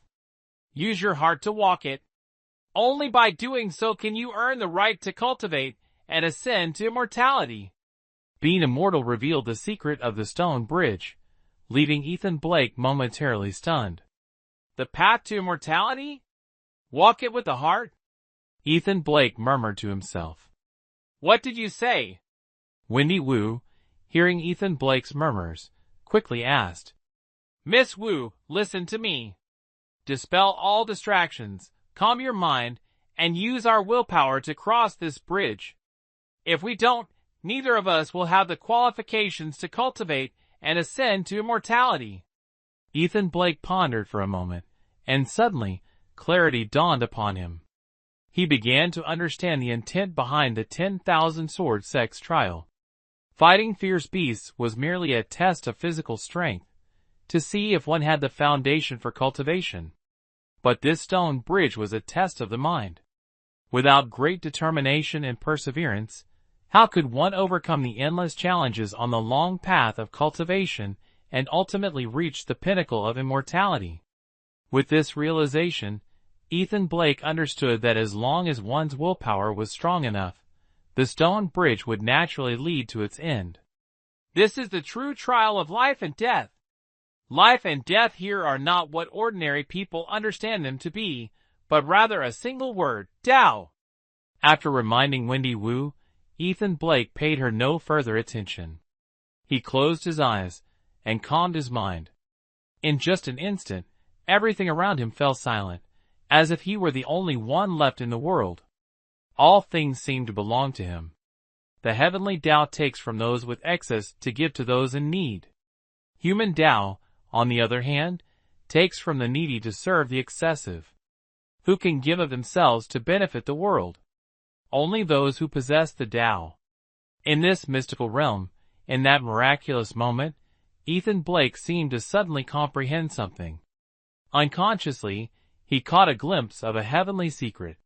Use your heart to walk it. Only by doing so can you earn the right to cultivate and ascend to immortality. Being Immortal revealed the secret of the stone bridge, leaving Ethan Blake momentarily stunned. The path to immortality? Walk it with the heart? Ethan Blake murmured to himself. What did you say? Wendy Wu, hearing Ethan Blake's murmurs, quickly asked. Miss Wu, listen to me. Dispel all distractions, calm your mind, and use our willpower to cross this bridge. If we don't, neither of us will have the qualifications to cultivate and ascend to immortality. Ethan Blake pondered for a moment, and suddenly, clarity dawned upon him. He began to understand the intent behind the 10,000 Sword sect's trial. Fighting fierce beasts was merely a test of physical strength, to see if one had the foundation for cultivation. But this stone bridge was a test of the mind. Without great determination and perseverance, how could one overcome the endless challenges on the long path of cultivation and ultimately reach the pinnacle of immortality? With this realization, Ethan Blake understood that as long as one's willpower was strong enough, the stone bridge would naturally lead to its end. This is the true trial of life and death. Life and death here are not what ordinary people understand them to be, but rather a single word, Tao. After reminding Wendy Wu, Ethan Blake paid her no further attention. He closed his eyes and calmed his mind. In just an instant, everything around him fell silent, as if he were the only one left in the world. All things seemed to belong to him. The heavenly Tao takes from those with excess to give to those in need. Human Tao, on the other hand, takes from the needy to serve the excessive. Who can give of themselves to benefit the world? Only those who possess the Tao. In this mystical realm, in that miraculous moment, Ethan Blake seemed to suddenly comprehend something. Unconsciously, he caught a glimpse of a heavenly secret.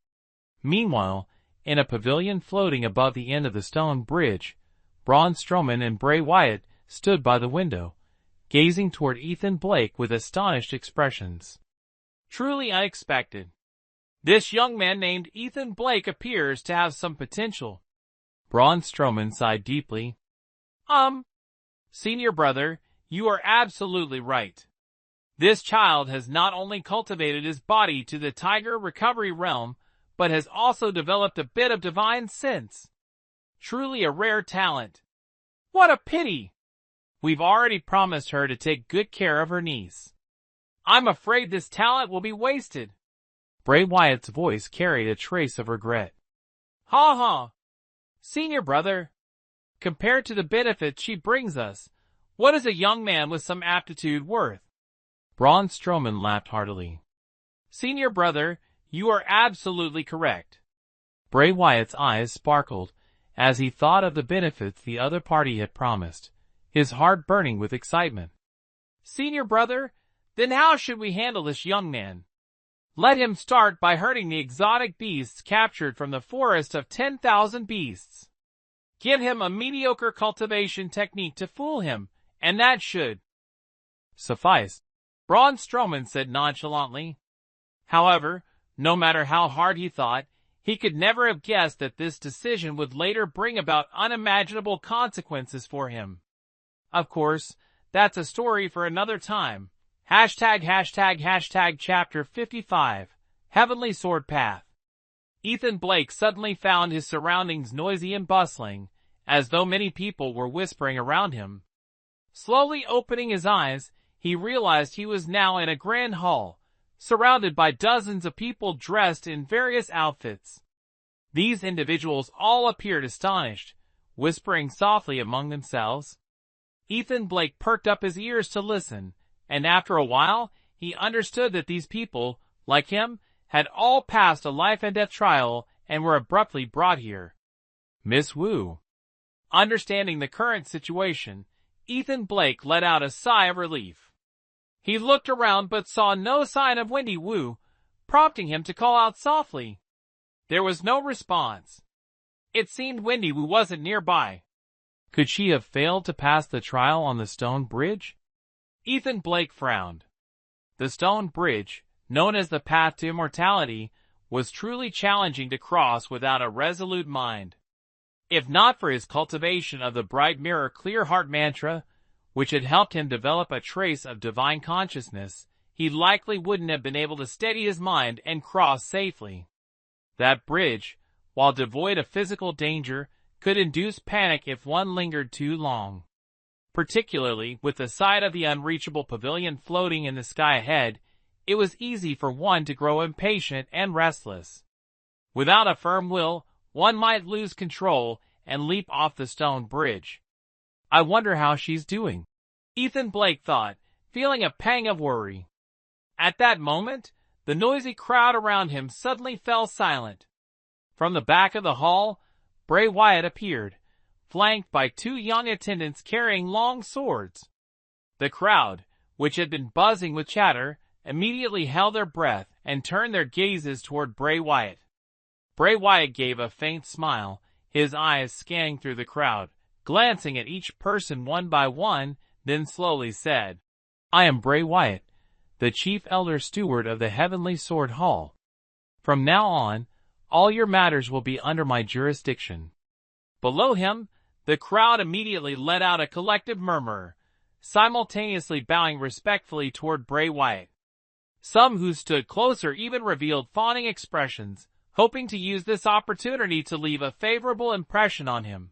Meanwhile, in a pavilion floating above the end of the stone bridge, Braun Strowman and Bray Wyatt stood by the window, gazing toward Ethan Blake with astonished expressions. Truly unexpected. This young man named Ethan Blake appears to have some potential. Braun Strowman sighed deeply. Senior brother, you are absolutely right. This child has not only cultivated his body to the tiger recovery realm, but has also developed a bit of divine sense. Truly a rare talent. What a pity! We've already promised her to take good care of her niece. I'm afraid this talent will be wasted. Bray Wyatt's voice carried a trace of regret. Ha ha! Senior brother, compared to the benefits she brings us, what is a young man with some aptitude worth? Braun Strowman laughed heartily. Senior brother, you are absolutely correct. Bray Wyatt's eyes sparkled as he thought of the benefits the other party had promised, his heart burning with excitement. Senior brother, then how should we handle this young man? Let him start by herding the exotic beasts captured from the forest of 10,000 beasts. Give him a mediocre cultivation technique to fool him, and that should suffice, Braun Strowman said nonchalantly. However, no matter how hard he thought, he could never have guessed that this decision would later bring about unimaginable consequences for him. Of course, that's a story for another time. #### Chapter 55, Heavenly Sword Path. Ethan Blake suddenly found his surroundings noisy and bustling, as though many people were whispering around him. Slowly opening his eyes, he realized he was now in a grand hall, surrounded by dozens of people dressed in various outfits. These individuals all appeared astonished, whispering softly among themselves. Ethan Blake perked up his ears to listen, and after a while, he understood that these people, like him, had all passed a life-and-death trial and were abruptly brought here. Miss Wu. Understanding the current situation, Ethan Blake let out a sigh of relief. He looked around but saw no sign of Wendy Wu, prompting him to call out softly. There was no response. It seemed Wendy Wu wasn't nearby. Could she have failed to pass the trial on the stone bridge? Ethan Blake frowned. The stone bridge, known as the path to immortality, was truly challenging to cross without a resolute mind. If not for his cultivation of the bright mirror clear heart mantra, which had helped him develop a trace of divine consciousness, he likely wouldn't have been able to steady his mind and cross safely. That bridge, while devoid of physical danger, could induce panic if one lingered too long. Particularly with the sight of the unreachable pavilion floating in the sky ahead, it was easy for one to grow impatient and restless. Without a firm will, one might lose control and leap off the stone bridge. I wonder how she's doing, Ethan Blake thought, feeling a pang of worry. At that moment, the noisy crowd around him suddenly fell silent. From the back of the hall, Bray Wyatt appeared, flanked by two young attendants carrying long swords. The crowd, which had been buzzing with chatter, immediately held their breath and turned their gazes toward Bray Wyatt. Bray Wyatt gave a faint smile, his eyes scanning through the crowd, glancing at each person one by one, then slowly said, I am Bray Wyatt, the Chief Elder Steward of the Heavenly Sword Hall. From now on, all your matters will be under my jurisdiction. Below him, the crowd immediately let out a collective murmur, simultaneously bowing respectfully toward Bray Wyatt. Some who stood closer even revealed fawning expressions, hoping to use this opportunity to leave a favorable impression on him.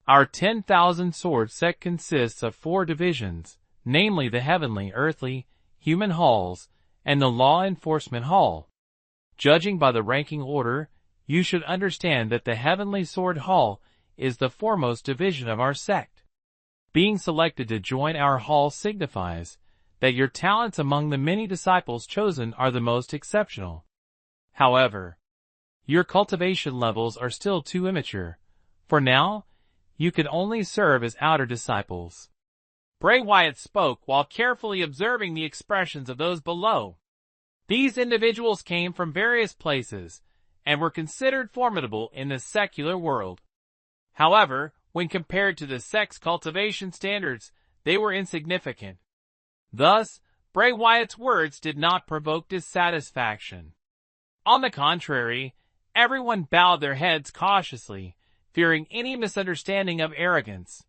Our 10,000 sword sect consists of 4 divisions, namely the Heavenly, Earthly, Human Halls, and the Law Enforcement Hall. Judging by the ranking order, you should understand that the Heavenly Sword Hall is the foremost division of our sect. Being selected to join our hall signifies that your talents among the many disciples chosen are the most exceptional. However, your cultivation levels are still too immature. For now, you can only serve as outer disciples. Bray Wyatt spoke while carefully observing the expressions of those below. These individuals came from various places and were considered formidable in the secular world. However, when compared to the sect's cultivation standards, they were insignificant. Thus, Bray Wyatt's words did not provoke dissatisfaction. On the contrary, everyone bowed their heads cautiously, fearing any misunderstanding of arrogance.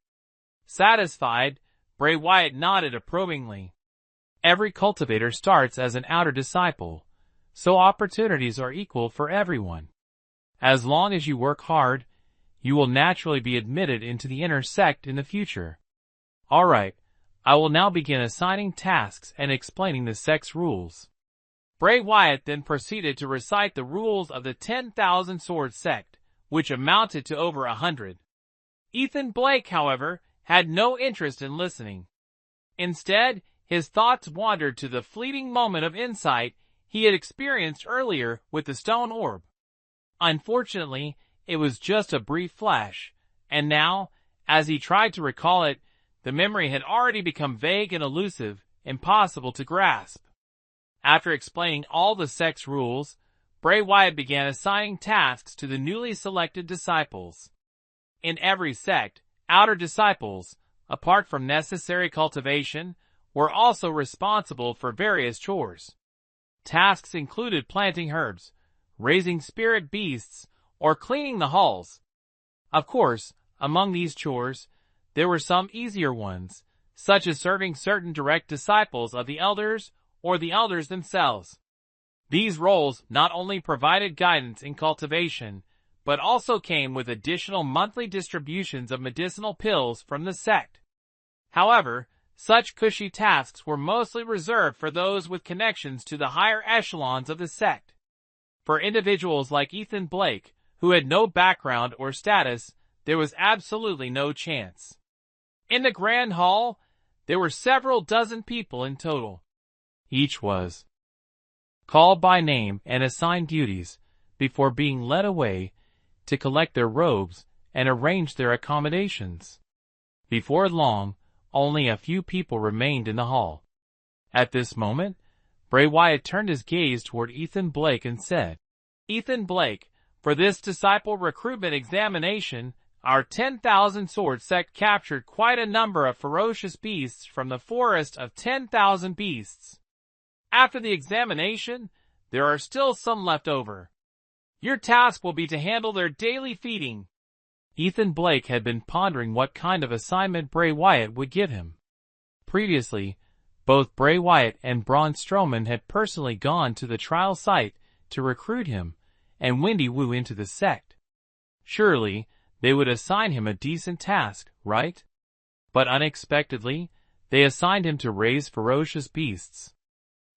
Satisfied, Bray Wyatt nodded approvingly. Every cultivator starts as an outer disciple, so opportunities are equal for everyone. As long as you work hard, you will naturally be admitted into the inner sect in the future. Alright, I will now begin assigning tasks and explaining the sect's rules. Bray Wyatt then proceeded to recite the rules of the 10,000 Sword sect, which amounted to over 100. Ethan Blake, however, had no interest in listening. Instead, his thoughts wandered to the fleeting moment of insight he had experienced earlier with the stone orb. Unfortunately, it was just a brief flash, and now, as he tried to recall it, the memory had already become vague and elusive, impossible to grasp. After explaining all the sect's rules, Bray Wyatt began assigning tasks to the newly selected disciples. In every sect, outer disciples, apart from necessary cultivation, were also responsible for various chores. Tasks included planting herbs, raising spirit beasts, or cleaning the halls. Of course, among these chores, there were some easier ones, such as serving certain direct disciples of the elders or the elders themselves. These roles not only provided guidance in cultivation, but also came with additional monthly distributions of medicinal pills from the sect. However, such cushy tasks were mostly reserved for those with connections to the higher echelons of the sect. For individuals like Ethan Blake, who had no background or status, there was absolutely no chance. In the Grand Hall, there were several dozen people in total. Each was called by name and assigned duties before being led away to collect their robes and arrange their accommodations. Before long, only a few people remained in the hall. At this moment, Bray Wyatt turned his gaze toward Ethan Blake and said, "Ethan Blake, for this disciple recruitment examination, our 10,000 Sword sect captured quite a number of ferocious beasts from the forest of 10,000 beasts. After the examination, there are still some left over. Your task will be to handle their daily feeding." Ethan Blake had been pondering what kind of assignment Bray Wyatt would give him. Previously, both Bray Wyatt and Braun Strowman had personally gone to the trial site to recruit him and Wendy Wu into the sect. Surely, they would assign him a decent task, right? But unexpectedly, they assigned him to raise ferocious beasts.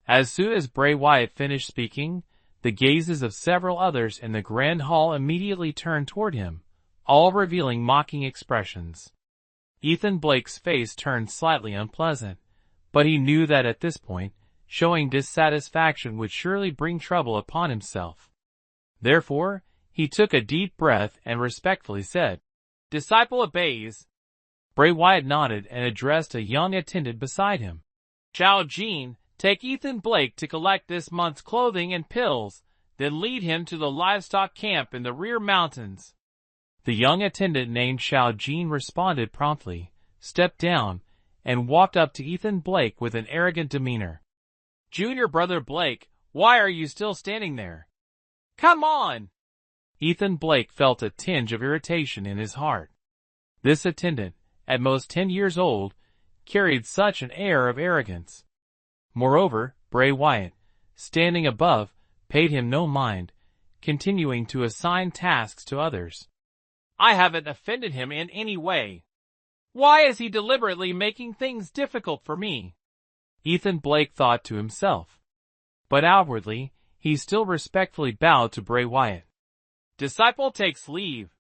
As soon as Bray Wyatt finished speaking, the gazes of several others in the Grand Hall immediately turned toward him, all revealing mocking expressions. Ethan Blake's face turned slightly unpleasant, but he knew that at this point, showing dissatisfaction would surely bring trouble upon himself. Therefore, he took a deep breath and respectfully said, "Disciple obeys." Bray Wyatt nodded and addressed a young attendant beside him. "Xiao Jin, take Ethan Blake to collect this month's clothing and pills, then lead him to the livestock camp in the rear mountains." The young attendant named Xiao Jin responded promptly, stepped down, and walked up to Ethan Blake with an arrogant demeanor. "Junior brother Blake, why are you still standing there? Come on!" Ethan Blake felt a tinge of irritation in his heart. This attendant, at most 10 years old, carried such an air of arrogance. Moreover, Bray Wyatt, standing above, paid him no mind, continuing to assign tasks to others. "I haven't offended him in any way. Why is he deliberately making things difficult for me?" Ethan Blake thought to himself. But outwardly, he still respectfully bowed to Bray Wyatt. "Disciple takes leave."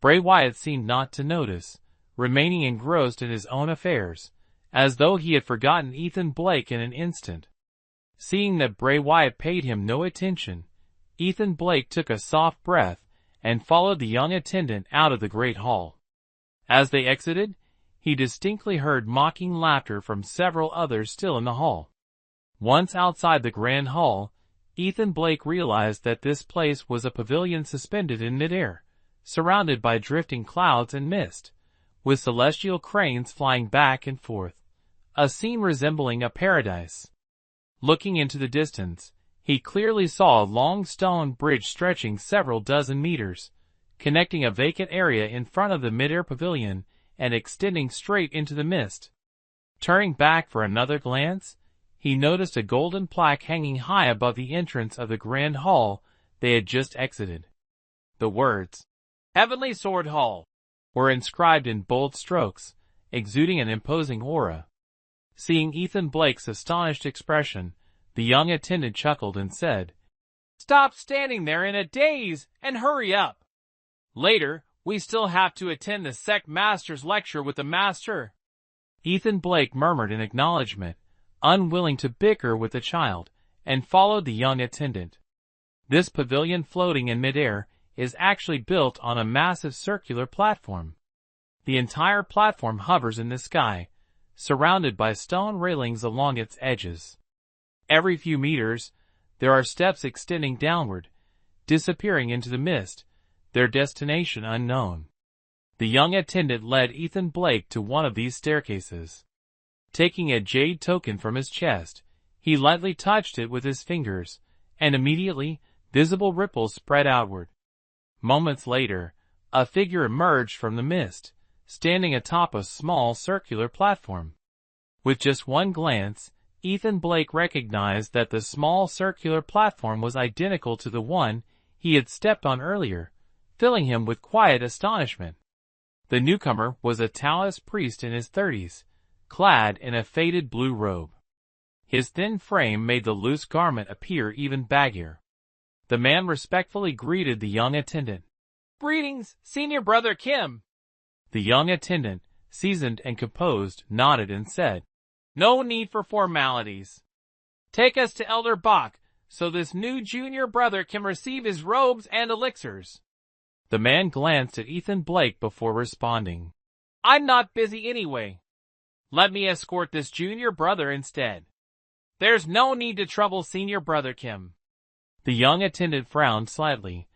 Bray Wyatt seemed not to notice, remaining engrossed in his own affairs, as though he had forgotten Ethan Blake in an instant. Seeing that Bray Wyatt paid him no attention, Ethan Blake took a soft breath and followed the young attendant out of the great hall. As they exited, he distinctly heard mocking laughter from several others still in the hall. Once outside the grand hall, Ethan Blake realized that this place was a pavilion suspended in midair, surrounded by drifting clouds and mist, with celestial cranes flying back and forth, a scene resembling a paradise. Looking into the distance, he clearly saw a long stone bridge stretching several dozen meters, connecting a vacant area in front of the midair pavilion and extending straight into the mist. Turning back for another glance, he noticed a golden plaque hanging high above the entrance of the grand hall they had just exited. The words, "Heavenly Sword Hall," were inscribed in bold strokes, exuding an imposing aura. Seeing Ethan Blake's astonished expression, the young attendant chuckled and said, "Stop standing there in a daze and hurry up. Later, we still have to attend the sect master's lecture with the master." Ethan Blake murmured in acknowledgement, unwilling to bicker with the child, and followed the young attendant. This pavilion floating in midair is actually built on a massive circular platform. The entire platform hovers in the sky, surrounded by stone railings along its edges. Every few meters, there are steps extending downward, disappearing into the mist, their destination unknown. The young attendant led Ethan Blake to one of these staircases. Taking a jade token from his chest, he lightly touched it with his fingers, and immediately, visible ripples spread outward. Moments later, a figure emerged from the mist, standing atop a small circular platform. With just one glance, Ethan Blake recognized that the small circular platform was identical to the one he had stepped on earlier, filling him with quiet astonishment. The newcomer was a Taoist priest in his 30s, clad in a faded blue robe. His thin frame made the loose garment appear even baggier. The man respectfully greeted the young attendant. "Greetings, Senior Brother Kim." The young attendant, seasoned and composed, nodded and said, "No need for formalities. Take us to Elder Bach, so this new junior brother can receive his robes and elixirs." The man glanced at Ethan Blake before responding, "I'm not busy anyway. Let me escort this junior brother instead. There's no need to trouble Senior Brother Kim." The young attendant frowned slightly,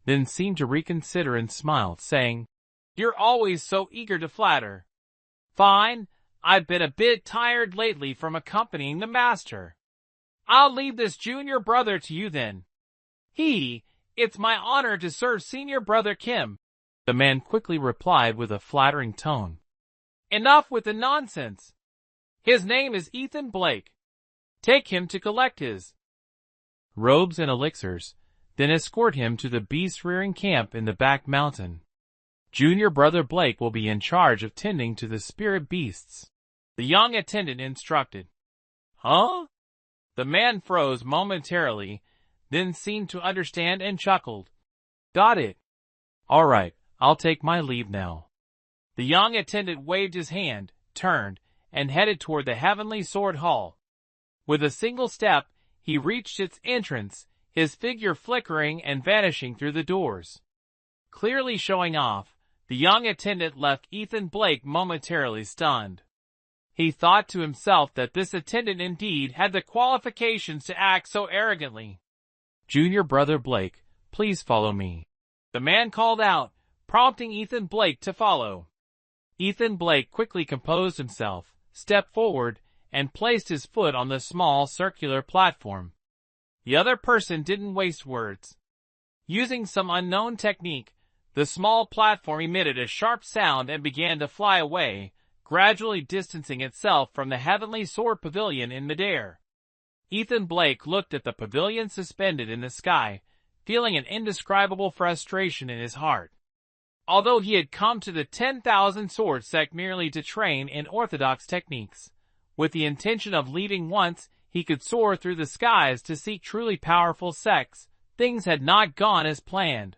then seemed to reconsider and smiled, saying, "You're always so eager to flatter. Fine, I've been a bit tired lately from accompanying the master. I'll leave this junior brother to you then. It's my honor to serve Senior Brother Kim," the man quickly replied with a flattering tone. "Enough with the nonsense. His name is Ethan Blake. Take him to collect his robes and elixirs, then escort him to the beast-rearing camp in the back mountain. Junior Brother Blake will be in charge of tending to the spirit beasts," the young attendant instructed. "Huh?" The man froze momentarily, then seemed to understand and chuckled. "Got it. All right, I'll take my leave now." The young attendant waved his hand, turned, and headed toward the Heavenly Sword Hall. With a single step, he reached its entrance, his figure flickering and vanishing through the doors. Clearly showing off, the young attendant left Ethan Blake momentarily stunned. He thought to himself that this attendant indeed had the qualifications to act so arrogantly. "Junior Brother Blake, please follow me," the man called out, prompting Ethan Blake to follow. Ethan Blake quickly composed himself, stepped forward, and placed his foot on the small circular platform. The other person didn't waste words. Using some unknown technique, the small platform emitted a sharp sound and began to fly away, gradually distancing itself from the Heavenly Sword Pavilion in midair. Ethan Blake looked at the pavilion suspended in the sky, feeling an indescribable frustration in his heart. Although he had come to the 10,000 Sword sect merely to train in orthodox techniques, with the intention of leaving once he could soar through the skies to seek truly powerful sects, things had not gone as planned.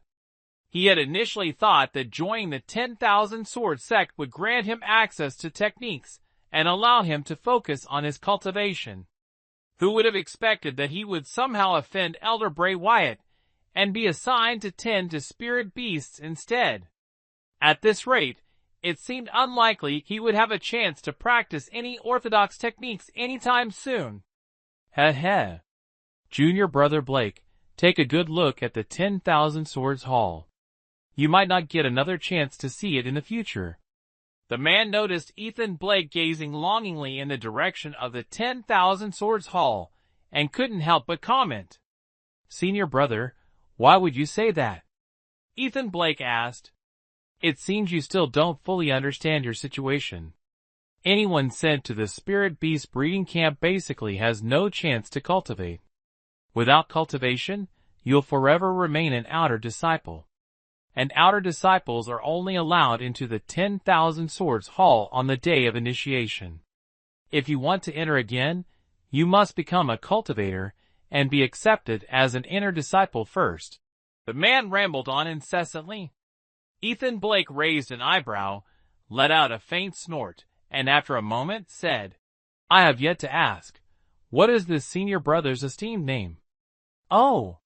He had initially thought that joining the 10,000 Sword sect would grant him access to techniques and allow him to focus on his cultivation. Who would have expected that he would somehow offend Elder Bray Wyatt and be assigned to tend to spirit beasts instead? At this rate, it seemed unlikely he would have a chance to practice any orthodox techniques anytime soon. Heh. Junior Brother Blake, take a good look at the 10,000 Swords Hall. You might not get another chance to see it in the future. The man noticed Ethan Blake gazing longingly in the direction of the 10,000 Swords Hall, and couldn't help but comment. "Senior Brother, why would you say that?" Ethan Blake asked. "It seems you still don't fully understand your situation." Anyone sent to the spirit beast breeding camp basically has no chance to cultivate. Without cultivation, you'll forever remain an outer disciple. And outer disciples are only allowed into the 10,000 Swords Hall on the day of initiation. If you want to enter again, you must become a cultivator and be accepted as an inner disciple first. The man rambled on incessantly. Ethan Blake raised an eyebrow, let out a faint snort, and after a moment said, "I have yet to ask, what is this senior brother's esteemed name?" "Oh,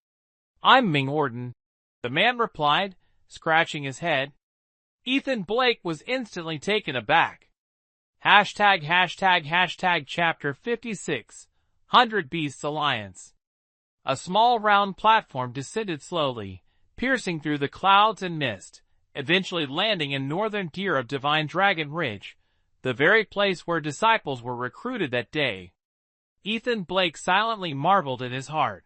I'm Ming Orden," the man replied, scratching his head. Ethan Blake was instantly taken aback. Hashtag Chapter 56, 100 Beasts Alliance. A small round platform descended slowly, piercing through the clouds and mist, eventually landing in northern tier of Divine Dragon Ridge, the very place where disciples were recruited that day. Ethan Blake silently marveled in his heart.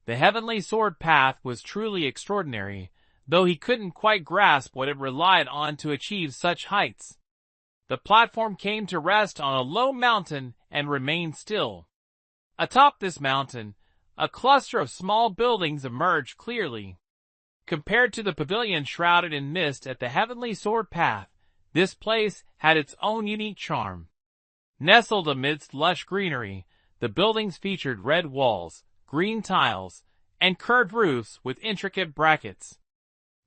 The heavenly sword path was truly extraordinary, though he couldn't quite grasp what it relied on to achieve such heights. The platform came to rest on a low mountain and remained still. Atop this mountain, a cluster of small buildings emerged clearly. Compared to the pavilion shrouded in mist at the heavenly sword path, this place had its own unique charm. Nestled amidst lush greenery, the buildings featured red walls, green tiles, and curved roofs with intricate brackets.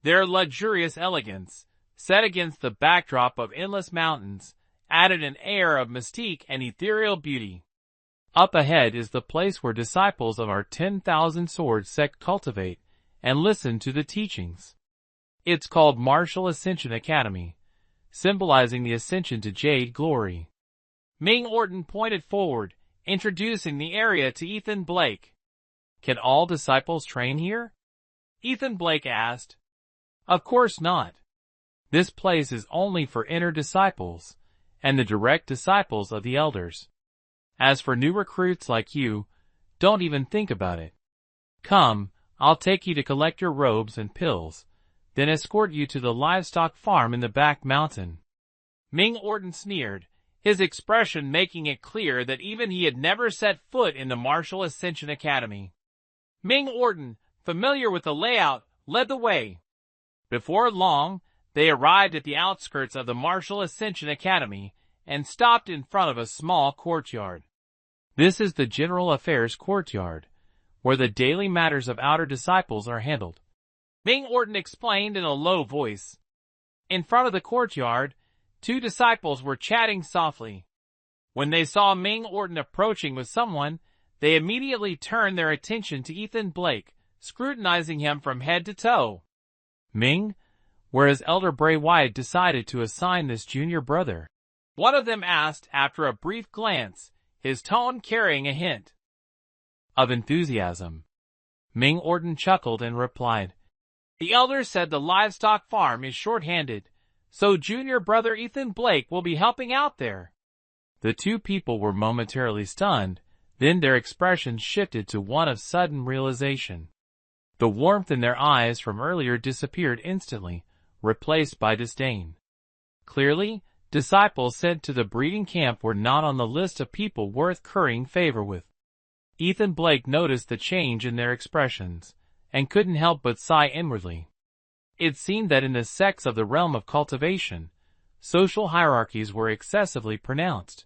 Their luxurious elegance, set against the backdrop of endless mountains, added an air of mystique and ethereal beauty. Up ahead is the place where disciples of our 10,000 Swords sect cultivate and listen to the teachings. It's called Martial Ascension Academy, symbolizing the ascension to jade glory. Ming Orden pointed forward, introducing the area to Ethan Blake. "Can all disciples train here?" Ethan Blake asked. "Of course not. This place is only for inner disciples and the direct disciples of the elders. As for new recruits like you, don't even think about it. Come, I'll take you to collect your robes and pills, then escort you to the livestock farm in the back mountain." Ming Orden sneered, his expression making it clear that even he had never set foot in the Martial Ascension Academy. Ming Orden, familiar with the layout, led the way. Before long, they arrived at the outskirts of the Martial Ascension Academy and stopped in front of a small courtyard. This is the General Affairs Courtyard, where the daily matters of outer disciples are handled. Ming Orden explained in a low voice. In front of the courtyard, two disciples were chatting softly. When they saw Ming Orden approaching with someone, they immediately turned their attention to Ethan Blake, scrutinizing him from head to toe. "Ming, where has Elder Bray Wyatt decided to assign this junior brother?" one of them asked after a brief glance, his tone carrying a hint of enthusiasm. Ming Orden chuckled and replied, "The elder said the livestock farm is short-handed, so junior brother Ethan Blake will be helping out there." The two people were momentarily stunned, then their expressions shifted to one of sudden realization. The warmth in their eyes from earlier disappeared instantly, replaced by disdain. Clearly, disciples sent to the breeding camp were not on the list of people worth currying favor with. Ethan Blake noticed the change in their expressions, and couldn't help but sigh inwardly. It seemed that in the sects of the realm of cultivation, social hierarchies were excessively pronounced.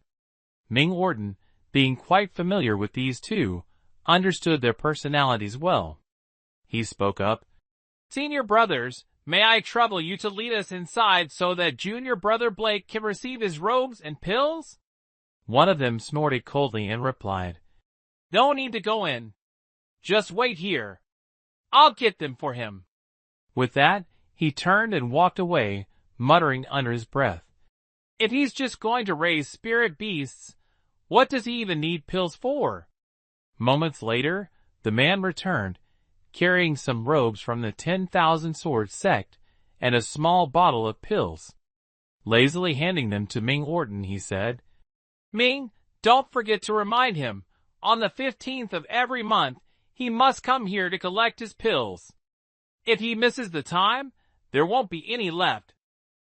Ming Orden, being quite familiar with these two, understood their personalities well. He spoke up. "Senior brothers, may I trouble you to lead us inside so that junior brother Blake can receive his robes and pills?" One of them snorted coldly and replied, "No need to go in. Just wait here. I'll get them for him." With that, he turned and walked away, muttering under his breath, "If he's just going to raise spirit beasts, what does he even need pills for?" Moments later, the man returned, carrying some robes from the 10,000 Swords sect and a small bottle of pills. Lazily handing them to Ming Orden, he said, "Ming, don't forget to remind him, on the 15th of every month, he must come here to collect his pills. If he misses the time, there won't be any left."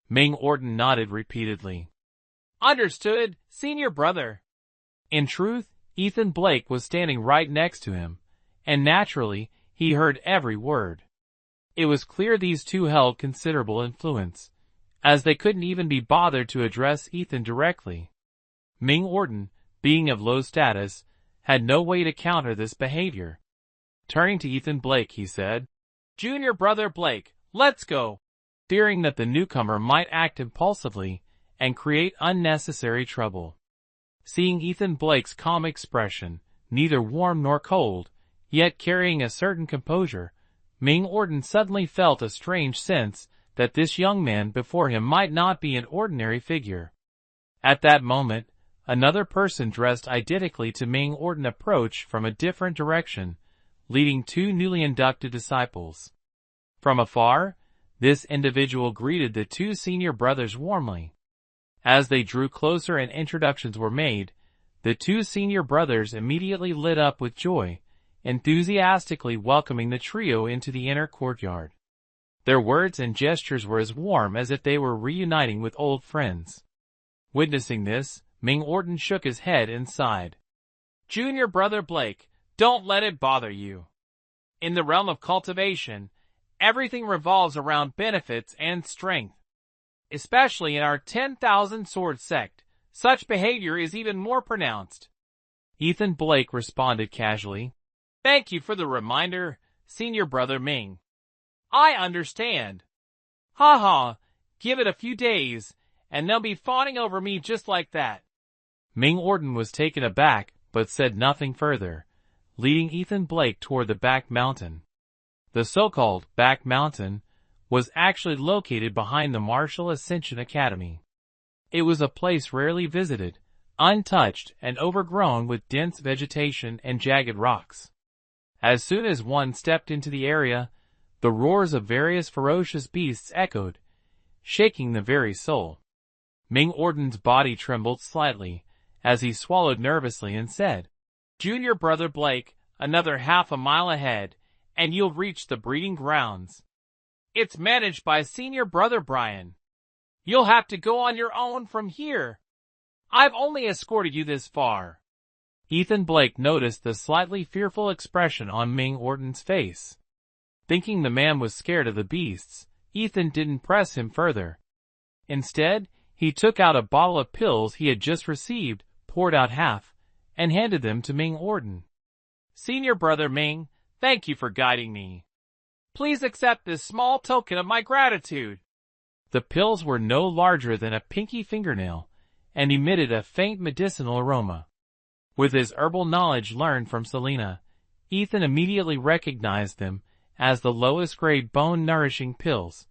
Ming Orden nodded repeatedly. Understood, senior brother. In truth, Ethan Blake was standing right next to him, and naturally, he heard every word. It was clear these two held considerable influence, as they couldn't even be bothered to address Ethan directly. Ming Orton, being of low status, had no way to counter this behavior. Turning to Ethan Blake, he said, "Junior brother Blake, let's go," fearing that the newcomer might act impulsively and create unnecessary trouble. Seeing Ethan Blake's calm expression, neither warm nor cold, yet carrying a certain composure, Ming Orton suddenly felt a strange sense that this young man before him might not be an ordinary figure. At that moment, another person dressed identically to Ming Orton approached from a different direction, leading two newly inducted disciples. From afar, this individual greeted the two senior brothers warmly. As they drew closer and introductions were made, the two senior brothers immediately lit up with joy, enthusiastically welcoming the trio into the inner courtyard. Their words and gestures were as warm as if they were reuniting with old friends. Witnessing this, Ming Orton shook his head and sighed. "Junior brother Blake, don't let it bother you. In the realm of cultivation, everything revolves around benefits and strength. Especially in our 10,000 sword sect, such behavior is even more pronounced." Ethan Blake responded casually, "Thank you for the reminder, senior brother Ming. I understand. Ha, give it a few days, and they'll be fawning over me just like that." Ming Orton was taken aback, but said nothing further, leading Ethan Blake toward the back mountain. The so-called back mountain was actually located behind the Martial Ascension Academy. It was a place rarely visited, untouched and overgrown with dense vegetation and jagged rocks. As soon as one stepped into the area, the roars of various ferocious beasts echoed, shaking the very soul. Ming Orton's body trembled slightly as he swallowed nervously and said, "Junior brother Blake, another half a mile ahead, and you'll reach the breeding grounds. It's managed by senior brother Brian. You'll have to go on your own from here. I've only escorted you this far." Ethan Blake noticed the slightly fearful expression on Ming Orton's face. Thinking the man was scared of the beasts, Ethan didn't press him further. Instead, he took out a bottle of pills he had just received, poured out half, and handed them to Ming Orton. "Senior brother Ming, thank you for guiding me. Please accept this small token of my gratitude." The pills were no larger than a pinky fingernail, and emitted a faint medicinal aroma. With his herbal knowledge learned from Selena, Ethan immediately recognized them as the lowest-grade bone-nourishing pills,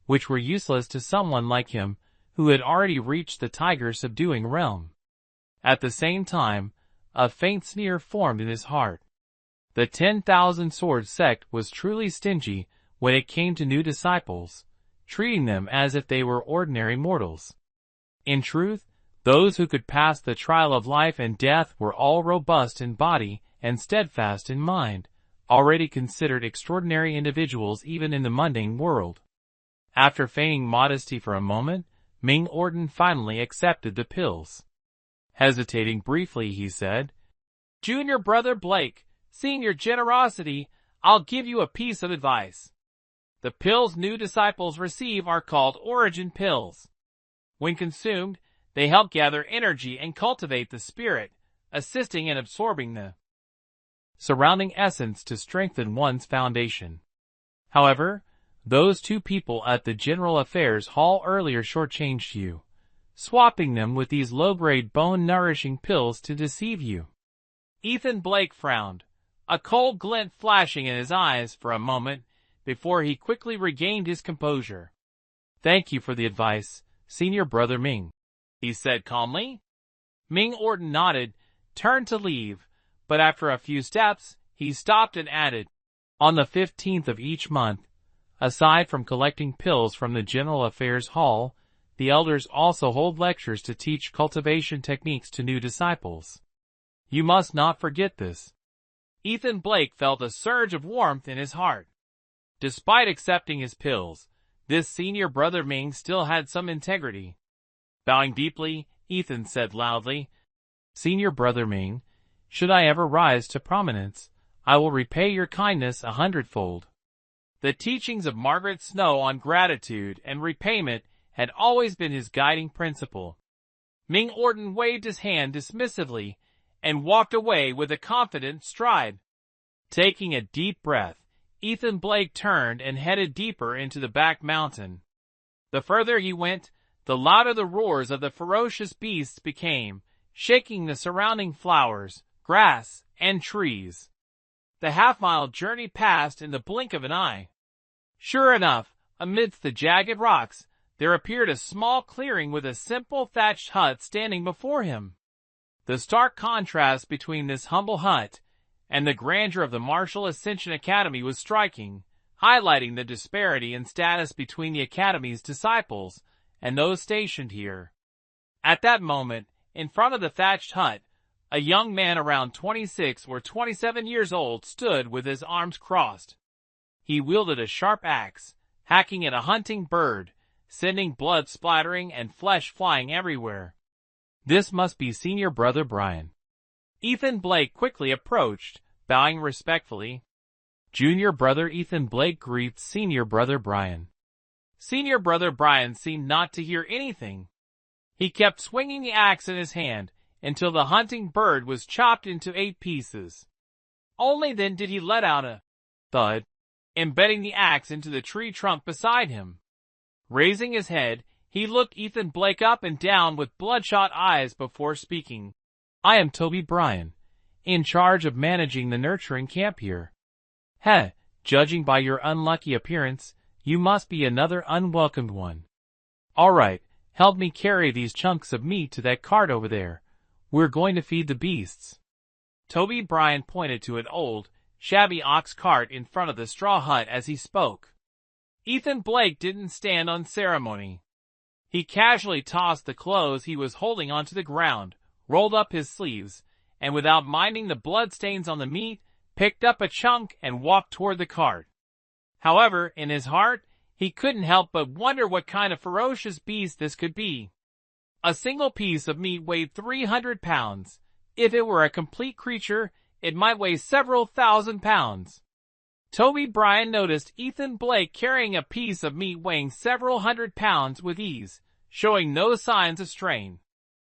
which were useless to someone like him who had already reached the tiger-subduing realm. At the same time, a faint sneer formed in his heart. The 10,000 sword sect was truly stingy when it came to new disciples, treating them as if they were ordinary mortals. In truth, those who could pass the trial of life and death were all robust in body and steadfast in mind, already considered extraordinary individuals even in the mundane world. After feigning modesty for a moment, Ming Orton finally accepted the pills. Hesitating briefly, he said, "Junior brother Blake, seeing your generosity, I'll give you a piece of advice. The pills new disciples receive are called origin pills. When consumed, they help gather energy and cultivate the spirit, assisting in absorbing the surrounding essence to strengthen one's foundation. However, those two people at the General Affairs Hall earlier shortchanged you, swapping them with these low-grade bone-nourishing pills to deceive you." Ethan Blake frowned, a cold glint flashing in his eyes for a moment before he quickly regained his composure. "Thank you for the advice, senior brother Ming," he said calmly. Ming Orton nodded, turned to leave, but after a few steps, he stopped and added, "On the 15th of each month, aside from collecting pills from the General Affairs Hall, the elders also hold lectures to teach cultivation techniques to new disciples. You must not forget this." Ethan Blake felt a surge of warmth in his heart. Despite accepting his pills, this senior brother Ming still had some integrity. Bowing deeply, Ethan said loudly. "Senior Brother Ming, should I ever rise to prominence, I will repay your kindness 100-fold." The teachings of Margaret Snow on gratitude and repayment had always been his guiding principle. Ming Orton waved his hand dismissively and walked away with a confident stride. Taking a deep breath, Ethan Blake turned and headed deeper into the back mountain. The further he went, the louder the roars of the ferocious beasts became, shaking the surrounding flowers, grass, and trees. The half-mile journey passed in the blink of an eye. Sure enough, amidst the jagged rocks, there appeared a small clearing with a simple thatched hut standing before him. The stark contrast between this humble hut and the grandeur of the Martial Ascension Academy was striking, highlighting the disparity in status between the Academy's disciples and those stationed here. At that moment, in front of the thatched hut, a young man around 26 or 27 years old stood with his arms crossed. He wielded a sharp axe, hacking at a hunting bird, sending blood splattering and flesh flying everywhere. This must be Senior Brother Brian. Ethan Blake quickly approached, bowing respectfully. Junior Brother Ethan Blake greets Senior Brother Brian. Senior Brother Brian seemed not to hear anything. He kept swinging the axe in his hand until the hunting bird was chopped into 8 pieces. Only then did he let out a thud, embedding the axe into the tree trunk beside him. Raising his head, he looked Ethan Blake up and down with bloodshot eyes before speaking. "I am Toby Bryan, in charge of managing the nurturing camp here. Judging by your unlucky appearance, you must be another unwelcomed one. All right, help me carry these chunks of meat to that cart over there. We're going to feed the beasts." Toby Bryan pointed to an old, shabby ox cart in front of the straw hut as he spoke. Ethan Blake didn't stand on ceremony. He casually tossed the clothes he was holding onto the ground, rolled up his sleeves, and without minding the bloodstains on the meat, picked up a chunk and walked toward the cart. However, in his heart, he couldn't help but wonder what kind of ferocious beast this could be. A single piece of meat weighed 300 pounds. If it were a complete creature, it might weigh several thousand pounds. Toby Bryan noticed Ethan Blake carrying a piece of meat weighing several hundred pounds with ease, showing no signs of strain.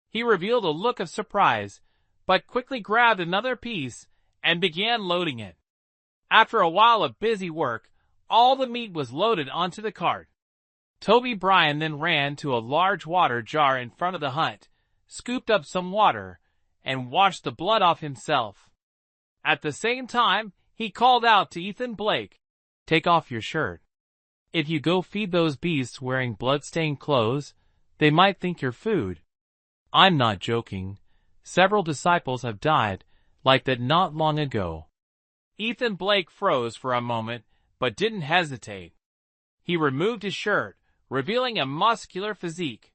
He revealed a look of surprise, but quickly grabbed another piece and began loading it. After a while of busy work, all the meat was loaded onto the cart. Toby Bryan then ran to a large water jar in front of the hut, scooped up some water, and washed the blood off himself. At the same time, he called out to Ethan Blake, "Take off your shirt. If you go feed those beasts wearing blood-stained clothes, they might think you're food. I'm not joking. Several disciples have died like that not long ago." Ethan Blake froze for a moment, but didn't hesitate. He removed his shirt, revealing a muscular physique.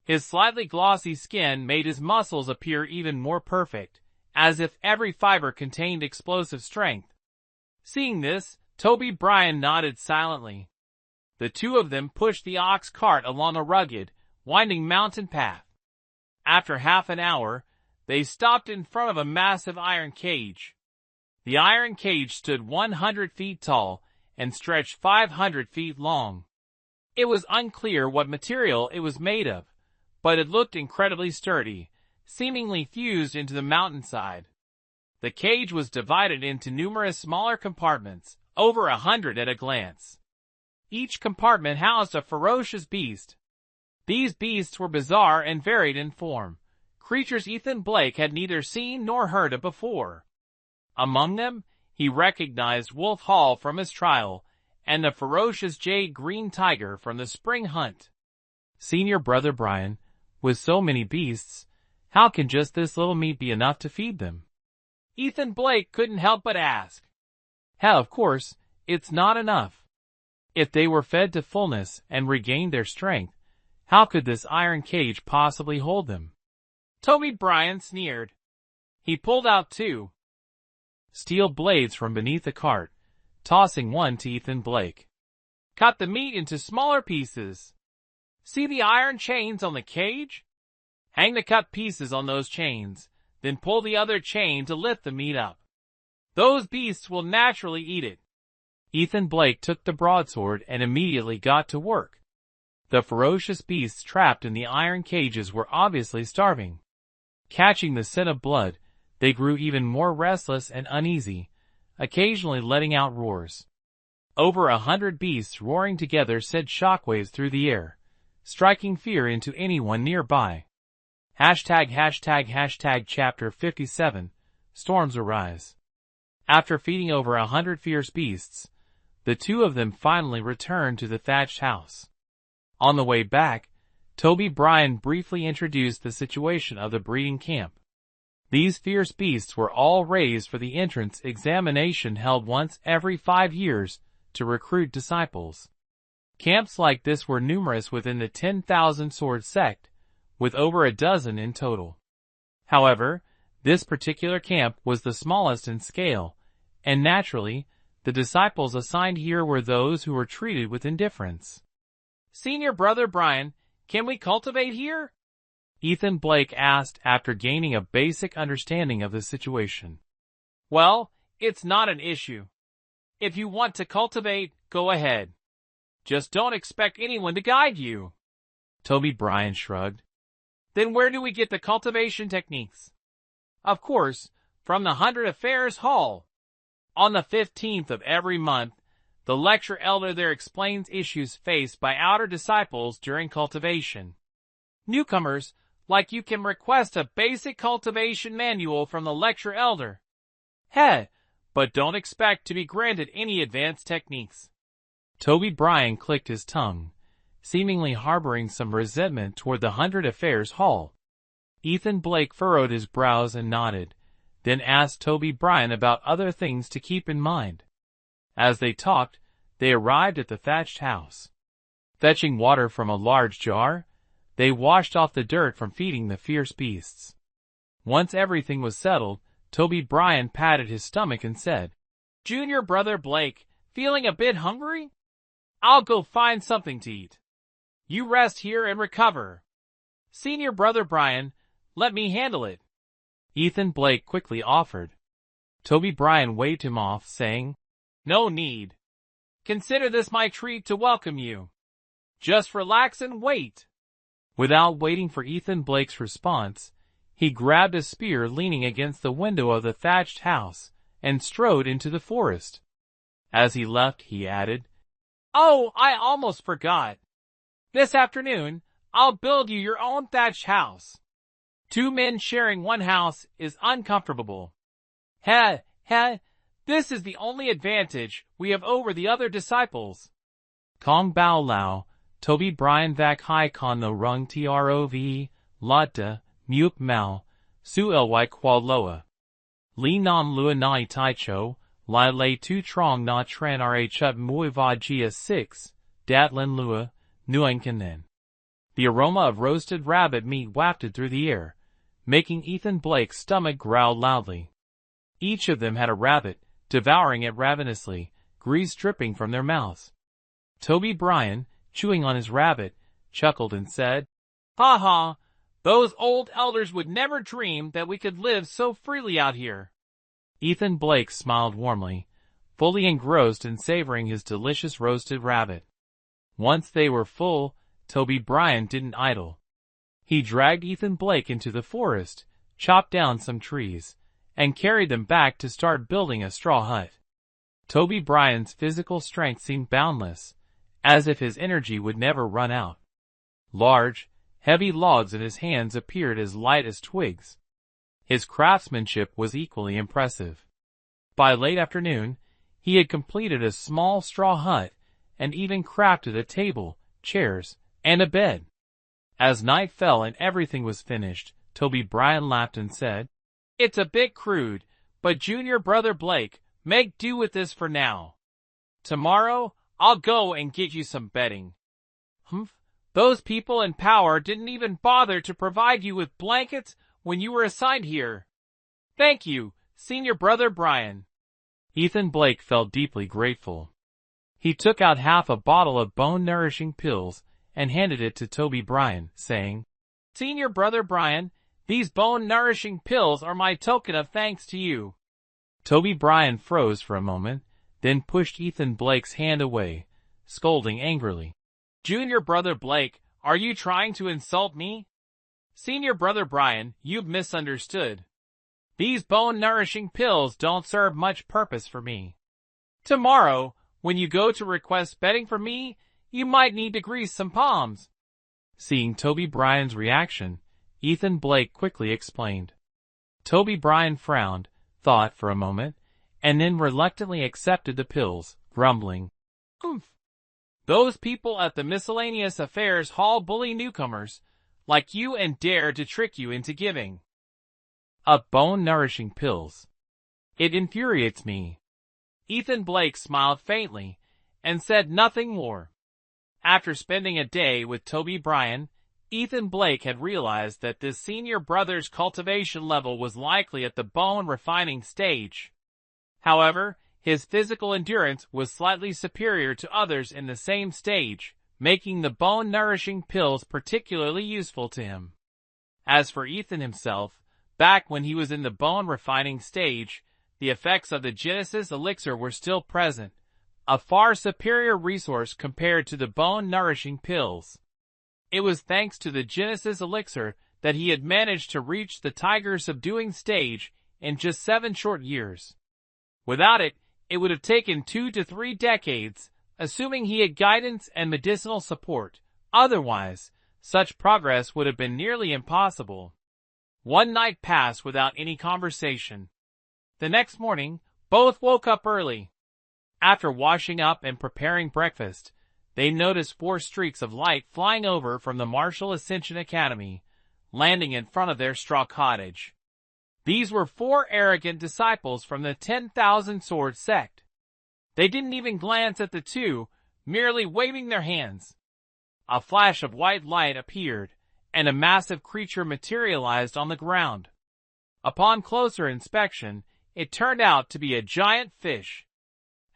His slightly glossy skin made his muscles appear even more perfect, as if every fiber contained explosive strength. Seeing this, Toby Bryan nodded silently. The two of them pushed the ox cart along a rugged, winding mountain path. After half an hour, they stopped in front of a massive iron cage. The iron cage stood 100 feet tall and stretched 500 feet long. It was unclear what material it was made of, but it looked incredibly sturdy, seemingly fused into the mountainside. The cage was divided into numerous smaller compartments, over 100 at a glance. Each compartment housed a ferocious beast. These beasts were bizarre and varied in form, creatures Ethan Blake had neither seen nor heard of before. Among them, he recognized Wolf Hall from his trial, and the ferocious jade-green tiger from the spring hunt. "Senior Brother Brian, with so many beasts, how can just this little meat be enough to feed them?" Ethan Blake couldn't help but ask. Of course, it's not enough. If they were fed to fullness and regained their strength, how could this iron cage possibly hold them? Toby Bryan sneered. He pulled out 2 steel blades from beneath the cart, tossing one to Ethan Blake. "Cut the meat into smaller pieces. See the iron chains on the cage? Hang the cut pieces on those chains, then pull the other chain to lift the meat up. Those beasts will naturally eat it. Ethan Blake took the broadsword and immediately got to work. The ferocious beasts trapped in the iron cages were obviously starving. Catching the scent of blood, they grew even more restless and uneasy, occasionally letting out roars. Over 100 beasts roaring together sent shockwaves through the air, striking fear into anyone nearby. Chapter 57, Storms Arise. After feeding over 100 fierce beasts, the two of them finally returned to the thatched house. On the way back, Toby Bryan briefly introduced the situation of the breeding camp. These fierce beasts were all raised for the entrance examination held once every 5 years to recruit disciples. Camps like this were numerous within the 10,000 sword sect, with over a dozen in total. However, this particular camp was the smallest in scale, and naturally, the disciples assigned here were those who were treated with indifference. Senior Brother Bryan, can we cultivate here? Ethan Blake asked after gaining a basic understanding of the situation. Well, it's not an issue. If you want to cultivate, go ahead. Just don't expect anyone to guide you. Toby Bryan shrugged. Then where do we get the cultivation techniques? Of course, from the 100 Affairs Hall. On the 15th of every month, the lecture elder there explains issues faced by outer disciples during cultivation. Newcomers, like you, can request a basic cultivation manual from the lecture elder. But don't expect to be granted any advanced techniques. Toby Bryan clicked his tongue, seemingly harboring some resentment toward the 100 Affairs Hall. Ethan Blake furrowed his brows and nodded, then asked Toby Bryan about other things to keep in mind. As they talked, they arrived at the thatched house. Fetching water from a large jar, they washed off the dirt from feeding the fierce beasts. Once everything was settled, Toby Bryan patted his stomach and said, Junior Brother Blake, feeling a bit hungry? I'll go find something to eat. You rest here and recover. Senior Brother Bryan, let me handle it. Ethan Blake quickly offered. Toby Bryan waved him off, saying, No need. Consider this my treat to welcome you. Just relax and wait. Without waiting for Ethan Blake's response, he grabbed a spear leaning against the window of the thatched house and strode into the forest. As he left, he added, Oh, I almost forgot. This afternoon, I'll build you your own thatched house. 2 men sharing one house is uncomfortable. This is the only advantage we have over the other disciples. Kong Bao Lao, Toby Bryan Vak Hai Kon No Rung Trove, Lotta, Muk Mao, Su Ly Kwa Loa. Li Nam Lua Nai Tai Cho, Lai Lei Tu Trong Na Tran Ra Chut Mui Va Gia 6, Dat Lin Lua, Nuang Kanen. The aroma of roasted rabbit meat wafted through the air, making Ethan Blake's stomach growl loudly. Each of them had a rabbit, devouring it ravenously, grease dripping from their mouths. Toby Bryan, chewing on his rabbit, chuckled and said, Ha ha, those old elders would never dream that we could live so freely out here. Ethan Blake smiled warmly, fully engrossed in savoring his delicious roasted rabbit. Once they were full, Toby Bryan didn't idle. He dragged Ethan Blake into the forest, chopped down some trees, and carried them back to start building a straw hut. Toby Bryan's physical strength seemed boundless, as if his energy would never run out. Large, heavy logs in his hands appeared as light as twigs. His craftsmanship was equally impressive. By late afternoon, he had completed a small straw hut and even crafted a table, chairs, and a bed. As night fell and everything was finished, Toby Bryan laughed and said, It's a bit crude, but Junior Brother Blake, make do with this for now. Tomorrow, I'll go and get you some bedding. Those people in power didn't even bother to provide you with blankets when you were assigned here. Thank you, Senior Brother Bryan. Ethan Blake felt deeply grateful. He took out half a bottle of bone-nourishing pills and handed it to Toby Bryan, saying, Senior Brother Brian, these bone-nourishing pills are my token of thanks to you. Toby Brian froze for a moment, then pushed Ethan Blake's hand away, scolding angrily. Junior Brother Blake, are you trying to insult me? Senior Brother Brian, you've misunderstood. These bone-nourishing pills don't serve much purpose for me. Tomorrow, when you go to request bedding from me, you might need to grease some palms. Seeing Toby Brian's reaction, Ethan Blake quickly explained. Toby Brian frowned, thought for a moment, and then reluctantly accepted the pills, grumbling. Oomph. Those people at the miscellaneous affairs hall bully newcomers, like you, and dare to trick you into giving up bone-nourishing pills. It infuriates me. Ethan Blake smiled faintly, and said nothing more. After spending a day with Toby Brian, Ethan Blake had realized that this senior brother's cultivation level was likely at the bone-refining stage. However, his physical endurance was slightly superior to others in the same stage, making the bone-nourishing pills particularly useful to him. As for Ethan himself, back when he was in the bone-refining stage, the effects of the Genesis elixir were still present, a far superior resource compared to the bone-nourishing pills. It was thanks to the Genesis elixir that he had managed to reach the tiger-subduing stage in just 7 short years. Without it, it would have taken 2 to 3 decades, assuming he had guidance and medicinal support. Otherwise, such progress would have been nearly impossible. One night passed without any conversation. The next morning, both woke up early. After washing up and preparing breakfast, they noticed 4 streaks of light flying over from the Martial Ascension Academy, landing in front of their straw cottage. These were 4 arrogant disciples from the 10,000 Sword sect. They didn't even glance at the 2, merely waving their hands. A flash of white light appeared, and a massive creature materialized on the ground. Upon closer inspection, it turned out to be a giant fish.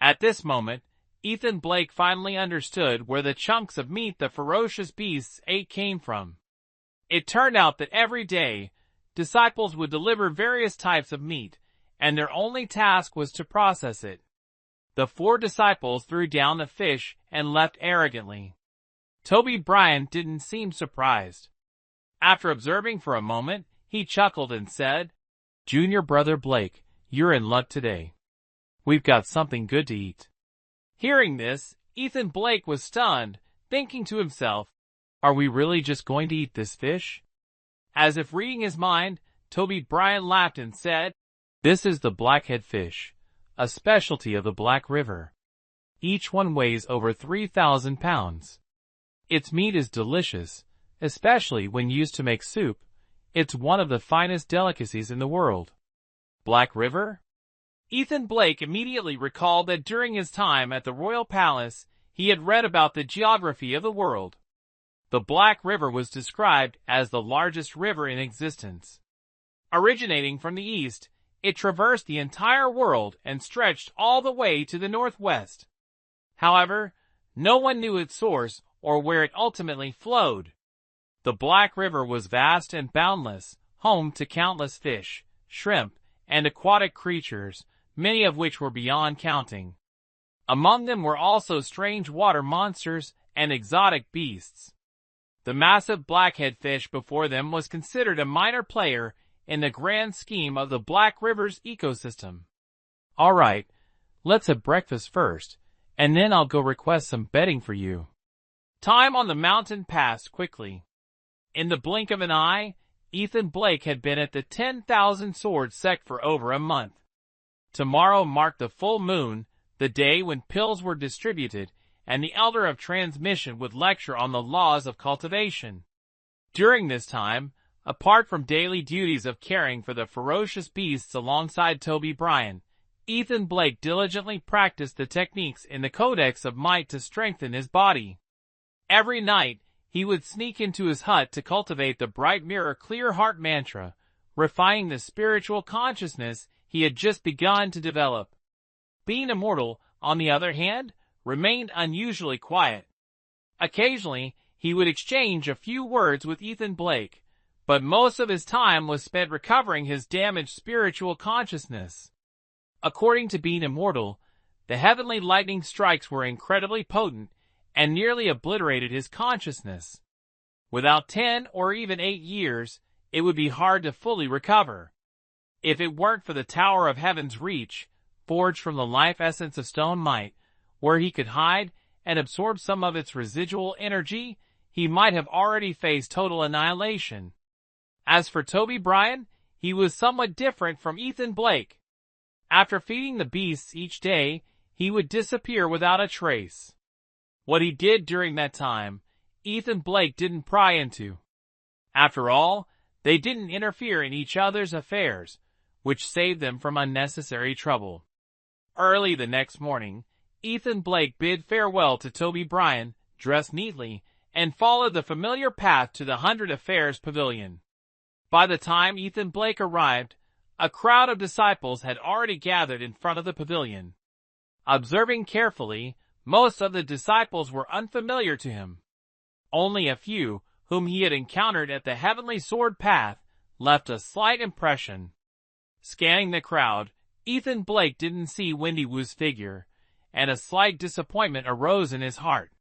At this moment, Ethan Blake finally understood where the chunks of meat the ferocious beasts ate came from. It turned out that every day, disciples would deliver various types of meat, and their only task was to process it. The 4 disciples threw down the fish and left arrogantly. Toby Brian didn't seem surprised. After observing for a moment, he chuckled and said, Junior Brother Blake, you're in luck today. We've got something good to eat. Hearing this, Ethan Blake was stunned, thinking to himself, are we really just going to eat this fish? As if reading his mind, Toby Brian laughed and said, this is the blackhead fish, a specialty of the Black River. Each one weighs over 3,000 pounds. Its meat is delicious, especially when used to make soup. It's one of the finest delicacies in the world. Black River? Ethan Blake immediately recalled that during his time at the Royal Palace, he had read about the geography of the world. The Black River was described as the largest river in existence. Originating from the east, it traversed the entire world and stretched all the way to the northwest. However, no one knew its source or where it ultimately flowed. The Black River was vast and boundless, home to countless fish, shrimp, and aquatic creatures, many of which were beyond counting. Among them were also strange water monsters and exotic beasts. The massive blackhead fish before them was considered a minor player in the grand scheme of the Black River's ecosystem. All right, let's have breakfast first, and then I'll go request some bedding for you. Time on the mountain passed quickly. In the blink of an eye, Ethan Blake had been at the 10,000 Sword sect for over a month. Tomorrow marked the full moon, the day when pills were distributed, and the Elder of Transmission would lecture on the laws of cultivation. During this time, apart from daily duties of caring for the ferocious beasts alongside Toby Brian, Ethan Blake diligently practiced the techniques in the Codex of Might to strengthen his body. Every night, he would sneak into his hut to cultivate the Bright Mirror Clear Heart mantra, refining the spiritual consciousness he had just begun to develop. Being immortal, on the other hand, remained unusually quiet. Occasionally, he would exchange a few words with Ethan Blake, but most of his time was spent recovering his damaged spiritual consciousness. According to being immortal, the heavenly lightning strikes were incredibly potent and nearly obliterated his consciousness. Without 10 or even 8 years, it would be hard to fully recover. If it weren't for the Tower of Heaven's Reach, forged from the life essence of stone might, where he could hide and absorb some of its residual energy, he might have already faced total annihilation. As for Toby Bryan, he was somewhat different from Ethan Blake. After feeding the beasts each day, he would disappear without a trace. What he did during that time, Ethan Blake didn't pry into. After all, they didn't interfere in each other's affairs, which saved them from unnecessary trouble. Early the next morning, Ethan Blake bid farewell to Toby Bryan, dressed neatly, and followed the familiar path to the 100 Affairs Pavilion. By the time Ethan Blake arrived, a crowd of disciples had already gathered in front of the pavilion. Observing carefully, most of the disciples were unfamiliar to him. Only a few, whom he had encountered at the Heavenly Sword Path, left a slight impression. Scanning the crowd, Ethan Blake didn't see Wendy Wu's figure, and a slight disappointment arose in his heart.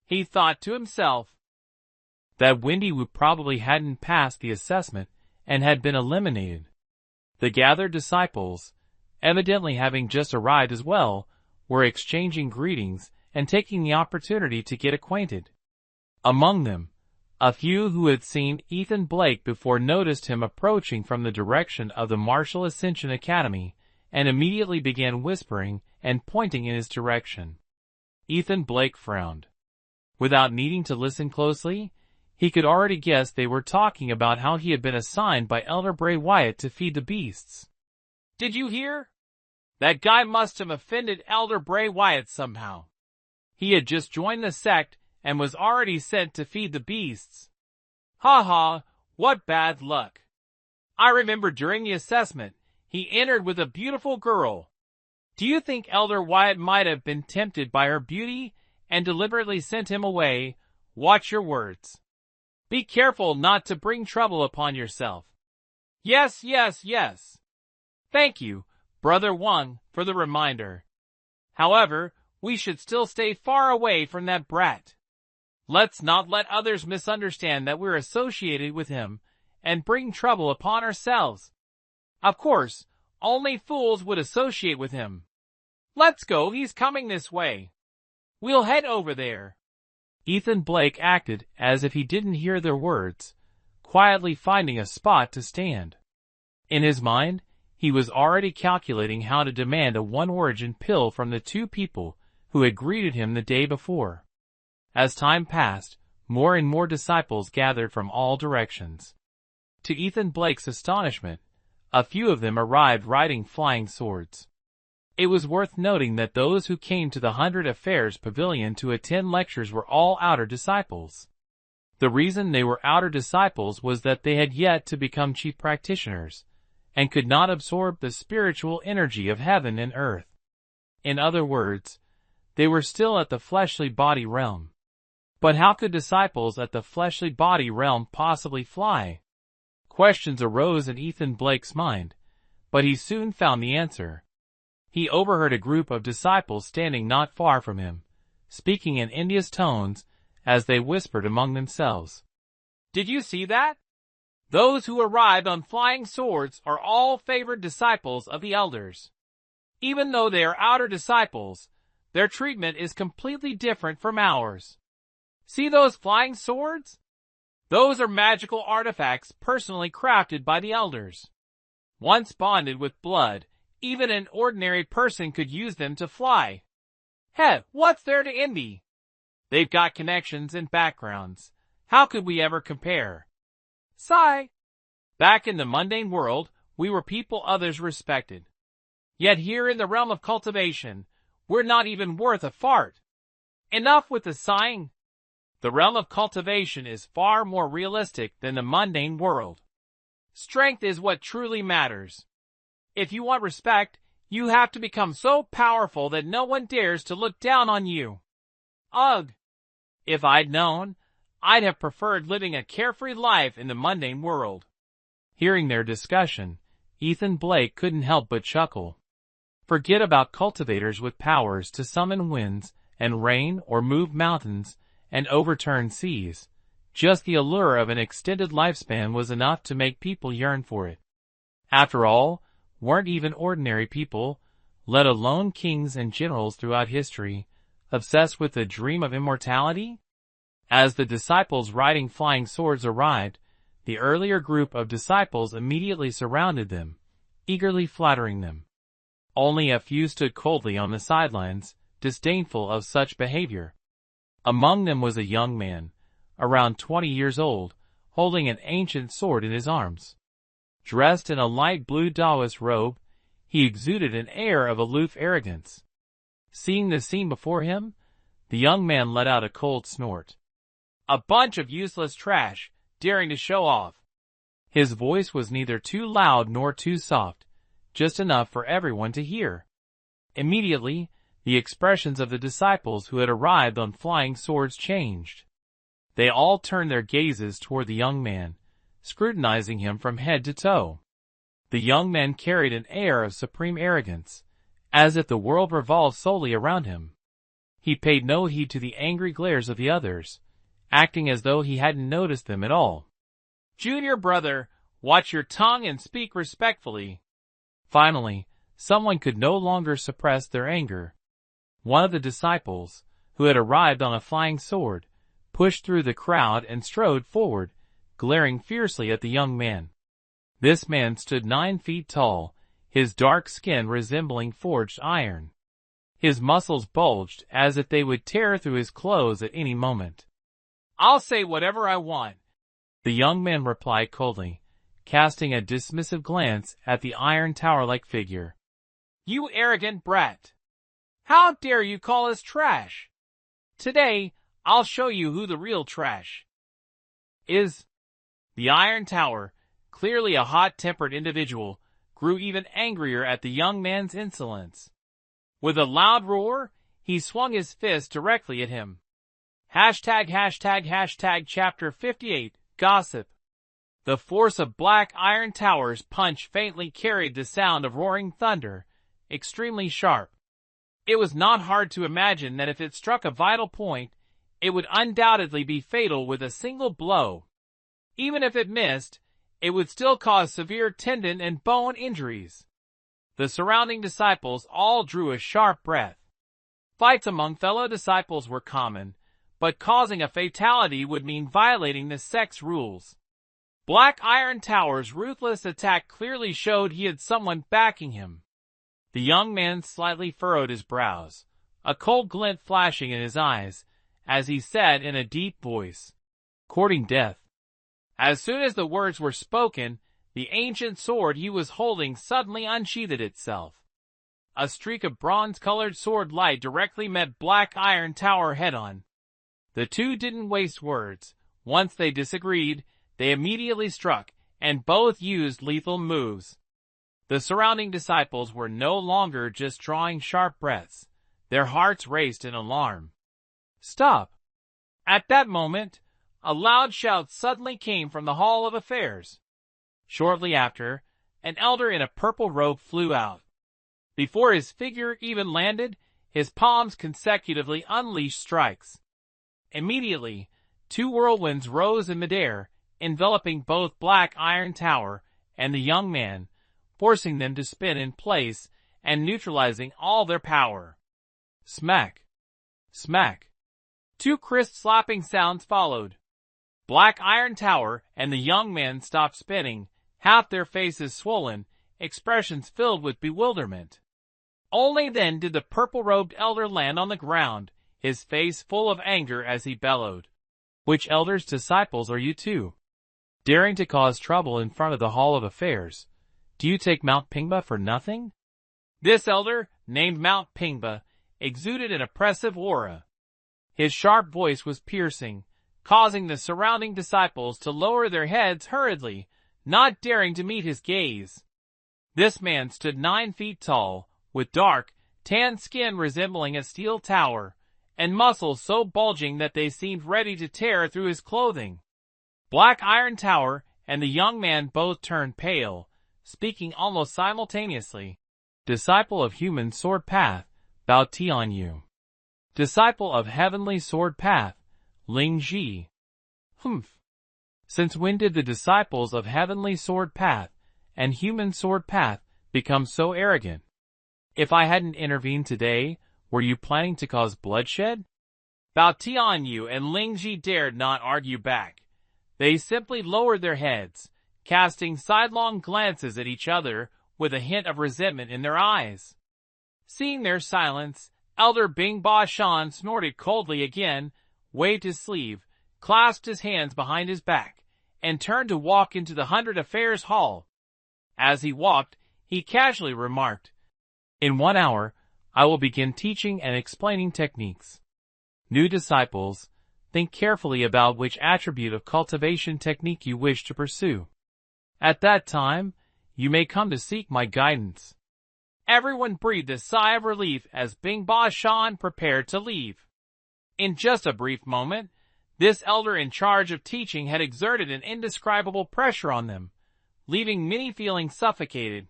He thought to himself that Wendy Wu probably hadn't passed the assessment and had been eliminated. The gathered disciples, evidently having just arrived as well, were exchanging greetings and taking the opportunity to get acquainted. Among them, a few who had seen Ethan Blake before noticed him approaching from the direction of the Martial Ascension Academy and immediately began whispering and pointing in his direction. Ethan Blake frowned. Without needing to listen closely, he could already guess they were talking about how he had been assigned by Elder Bray Wyatt to feed the beasts. "Did you hear? That guy must have offended Elder Bray Wyatt somehow. He had just joined the sect and was already sent to feed the beasts. Ha ha, what bad luck. I remember during the assessment, he entered with a beautiful girl. Do you think Elder Wyatt might have been tempted by her beauty and deliberately sent him away? Watch your words. Be careful not to bring trouble upon yourself." "Yes, yes, yes. Thank you, Brother Wang, for the reminder. However, we should still stay far away from that brat. Let's not let others misunderstand that we're associated with him and bring trouble upon ourselves. Of course, only fools would associate with him. Let's go, he's coming this way. We'll head over there." Ethan Blake acted as if he didn't hear their words, quietly finding a spot to stand. In his mind, he was already calculating how to demand a one-origin pill from the two people who had greeted him the day before. As time passed, more and more disciples gathered from all directions. To Ethan Blake's astonishment, a few of them arrived riding flying swords. It was worth noting that those who came to the 100 Affairs Pavilion to attend lectures were all outer disciples. The reason they were outer disciples was that they had yet to become chief practitioners, and could not absorb the spiritual energy of heaven and earth. In other words, they were still at the fleshly body realm. But how could disciples at the fleshly body realm possibly fly? Questions arose in Ethan Blake's mind, but he soon found the answer. He overheard a group of disciples standing not far from him, speaking in India's tones as they whispered among themselves. "Did you see that? Those who arrived on flying swords are all favored disciples of the elders. Even though they are outer disciples, their treatment is completely different from ours. See those flying swords? Those are magical artifacts personally crafted by the elders. Once bonded with blood, even an ordinary person could use them to fly. Hey, what's there to envy? They've got connections and backgrounds. How could we ever compare? Sigh. Back in the mundane world, we were people others respected. Yet here in the realm of cultivation, we're not even worth a fart. Enough with the sighing. The realm of cultivation is far more realistic than the mundane world. Strength is what truly matters. If you want respect, you have to become so powerful that no one dares to look down on you. Ugh! If I'd known, I'd have preferred living a carefree life in the mundane world." Hearing their discussion, Ethan Blake couldn't help but chuckle. Forget about cultivators with powers to summon winds and rain or move mountains and overturn seas. Just the allure of an extended lifespan was enough to make people yearn for it. After all, weren't even ordinary people, let alone kings and generals throughout history, obsessed with the dream of immortality? As the disciples riding flying swords arrived, the earlier group of disciples immediately surrounded them, eagerly flattering them. Only a few stood coldly on the sidelines, disdainful of such behavior. Among them was a young man, around 20 years old, holding an ancient sword in his arms. Dressed in a light blue Taoist robe, he exuded an air of aloof arrogance. Seeing the scene before him, the young man let out a cold snort. "A bunch of useless trash, daring to show off." His voice was neither too loud nor too soft, just enough for everyone to hear. Immediately, the expressions of the disciples who had arrived on flying swords changed. They all turned their gazes toward the young man, scrutinizing him from head to toe. The young man carried an air of supreme arrogance, as if the world revolved solely around him. He paid no heed to the angry glares of the others, acting as though he hadn't noticed them at all. "Junior brother, watch your tongue and speak respectfully." Finally, someone could no longer suppress their anger. One of the disciples, who had arrived on a flying sword, pushed through the crowd and strode forward, glaring fiercely at the young man. This man stood 9 feet tall, his dark skin resembling forged iron. His muscles bulged as if they would tear through his clothes at any moment. "I'll say whatever I want," the young man replied coldly, casting a dismissive glance at the iron tower-like figure. "You arrogant brat! How dare you call us trash? Today, I'll show you who the real trash is." The iron tower, clearly a hot-tempered individual, grew even angrier at the young man's insolence. With a loud roar, he swung his fist directly at him. #### Chapter 58, Gossip. The force of Black Iron Tower's punch faintly carried the sound of roaring thunder, extremely sharp. It was not hard to imagine that if it struck a vital point, it would undoubtedly be fatal with a single blow. Even if it missed, it would still cause severe tendon and bone injuries. The surrounding disciples all drew a sharp breath. Fights among fellow disciples were common, but causing a fatality would mean violating the sect's rules. Black Iron Tower's ruthless attack clearly showed he had someone backing him. The young man slightly furrowed his brows, a cold glint flashing in his eyes, as he said in a deep voice, "Courting death." As soon as the words were spoken, the ancient sword he was holding suddenly unsheathed itself. A streak of bronze-colored sword light directly met Black Iron Tower head-on. The two didn't waste words. Once they disagreed, they immediately struck, and both used lethal moves. The surrounding disciples were no longer just drawing sharp breaths. Their hearts raced in alarm. "Stop!" At that moment, a loud shout suddenly came from the Hall of Affairs. Shortly after, an elder in a purple robe flew out. Before his figure even landed, his palms consecutively unleashed strikes. Immediately, 2 whirlwinds rose in midair, enveloping both Black Iron Tower and the young man, forcing them to spin in place and neutralizing all their power. Smack! Smack! 2 crisp slapping sounds followed. Black Iron Tower and the young man stopped spinning, half their faces swollen, expressions filled with bewilderment. Only then did the purple-robed elder land on the ground, his face full of anger as he bellowed. "Which elder's disciples are you two? Daring to cause trouble in front of the Hall of Affairs? Do you take Mount Pingba for nothing?" This elder, named Mount Pingba, exuded an oppressive aura. His sharp voice was piercing, causing the surrounding disciples to lower their heads hurriedly, not daring to meet his gaze. This man stood 9 feet tall, with dark, tan skin resembling a steel tower, and muscles so bulging that they seemed ready to tear through his clothing. Black Iron Tower and the young man both turned pale, speaking almost simultaneously. Disciple of Human Sword Path, Bao Tianyu. Disciple of Heavenly Sword Path, Ling Ji. Humph. Since when did the disciples of Heavenly Sword Path and Human Sword Path become so arrogant? If I hadn't intervened today, were you planning to cause bloodshed? Bao Tianyu and Ling Ji dared not argue back. They simply lowered their heads, casting sidelong glances at each other with a hint of resentment in their eyes. Seeing their silence, Elder Bing Ba Shan snorted coldly again, waved his sleeve, clasped his hands behind his back, and turned to walk into the Hundred Affairs Hall. As he walked, he casually remarked, "In 1 hour, I will begin teaching and explaining techniques. New disciples, think carefully about which attribute of cultivation technique you wish to pursue. At that time, you may come to seek my guidance." Everyone breathed a sigh of relief as Bing Ba Shan prepared to leave. In just a brief moment, this elder in charge of teaching had exerted an indescribable pressure on them, leaving many feeling suffocated.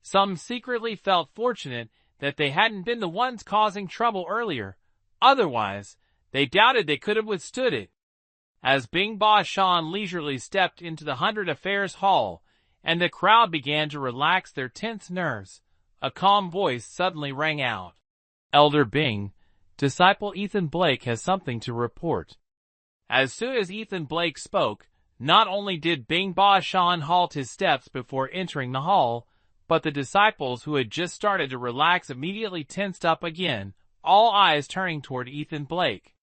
Some secretly felt fortunate that they hadn't been the ones causing trouble earlier, otherwise, they doubted they could have withstood it. As Bing Ba Shan leisurely stepped into the Hundred Affairs Hall, and the crowd began to relax their tense nerves, a calm voice suddenly rang out. "Elder Bing, disciple Ethan Blake has something to report." As soon as Ethan Blake spoke, not only did Bing Ba Shan halt his steps before entering the hall, but the disciples who had just started to relax immediately tensed up again, all eyes turning toward Ethan Blake.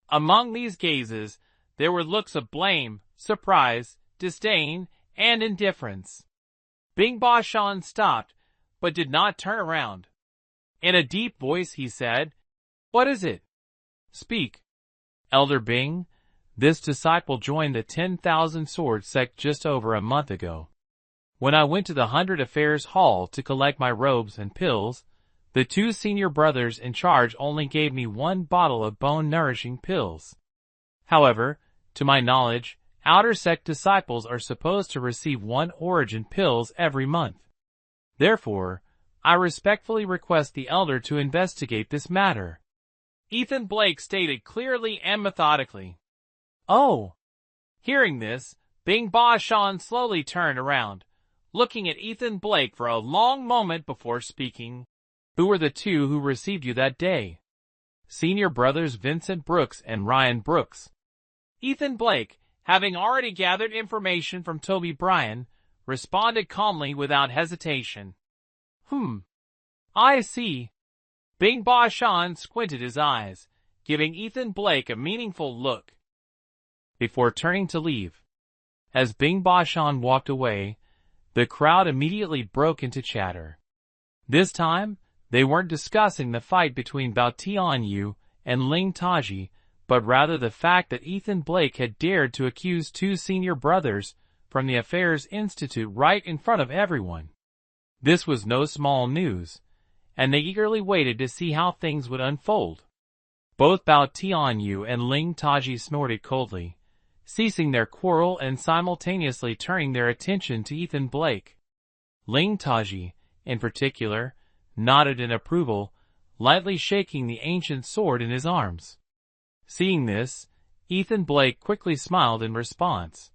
Among these gazes, there were looks of blame, surprise, disdain, and indifference. Bing Ba Shan stopped, but did not turn around. In a deep voice he said, "What is it? Speak." "Elder Bing, this disciple joined the 10,000 Sword sect just over a month ago. When I went to the Hundred Affairs Hall to collect my robes and pills, the 2 senior brothers in charge only gave me 1 bottle of bone-nourishing pills. However, to my knowledge, outer sect disciples are supposed to receive 1 origin pills every month. Therefore, I respectfully request the elder to investigate this matter." Ethan Blake stated clearly and methodically. "Oh." Hearing this, Bing Ba Shan slowly turned around, looking at Ethan Blake for a long moment before speaking. "Who were the 2 who received you that day?" "Senior brothers Vincent Brooks and Ryan Brooks." Ethan Blake, having already gathered information from Toby Bryan, responded calmly without hesitation. I see." Bing Ba Shan squinted his eyes, giving Ethan Blake a meaningful look before turning to leave. As Bing Ba Shan walked away, the crowd immediately broke into chatter. This time, they weren't discussing the fight between Bao Tianyu and Ling Taji, but rather the fact that Ethan Blake had dared to accuse 2 senior brothers from the Affairs Institute right in front of everyone. This was no small news, and they eagerly waited to see how things would unfold. Both Bao Tianyu and Ling Taji snorted coldly, ceasing their quarrel and simultaneously turning their attention to Ethan Blake. Ling Taji, in particular, nodded in approval, lightly shaking the ancient sword in his arms. Seeing this, Ethan Blake quickly smiled in response.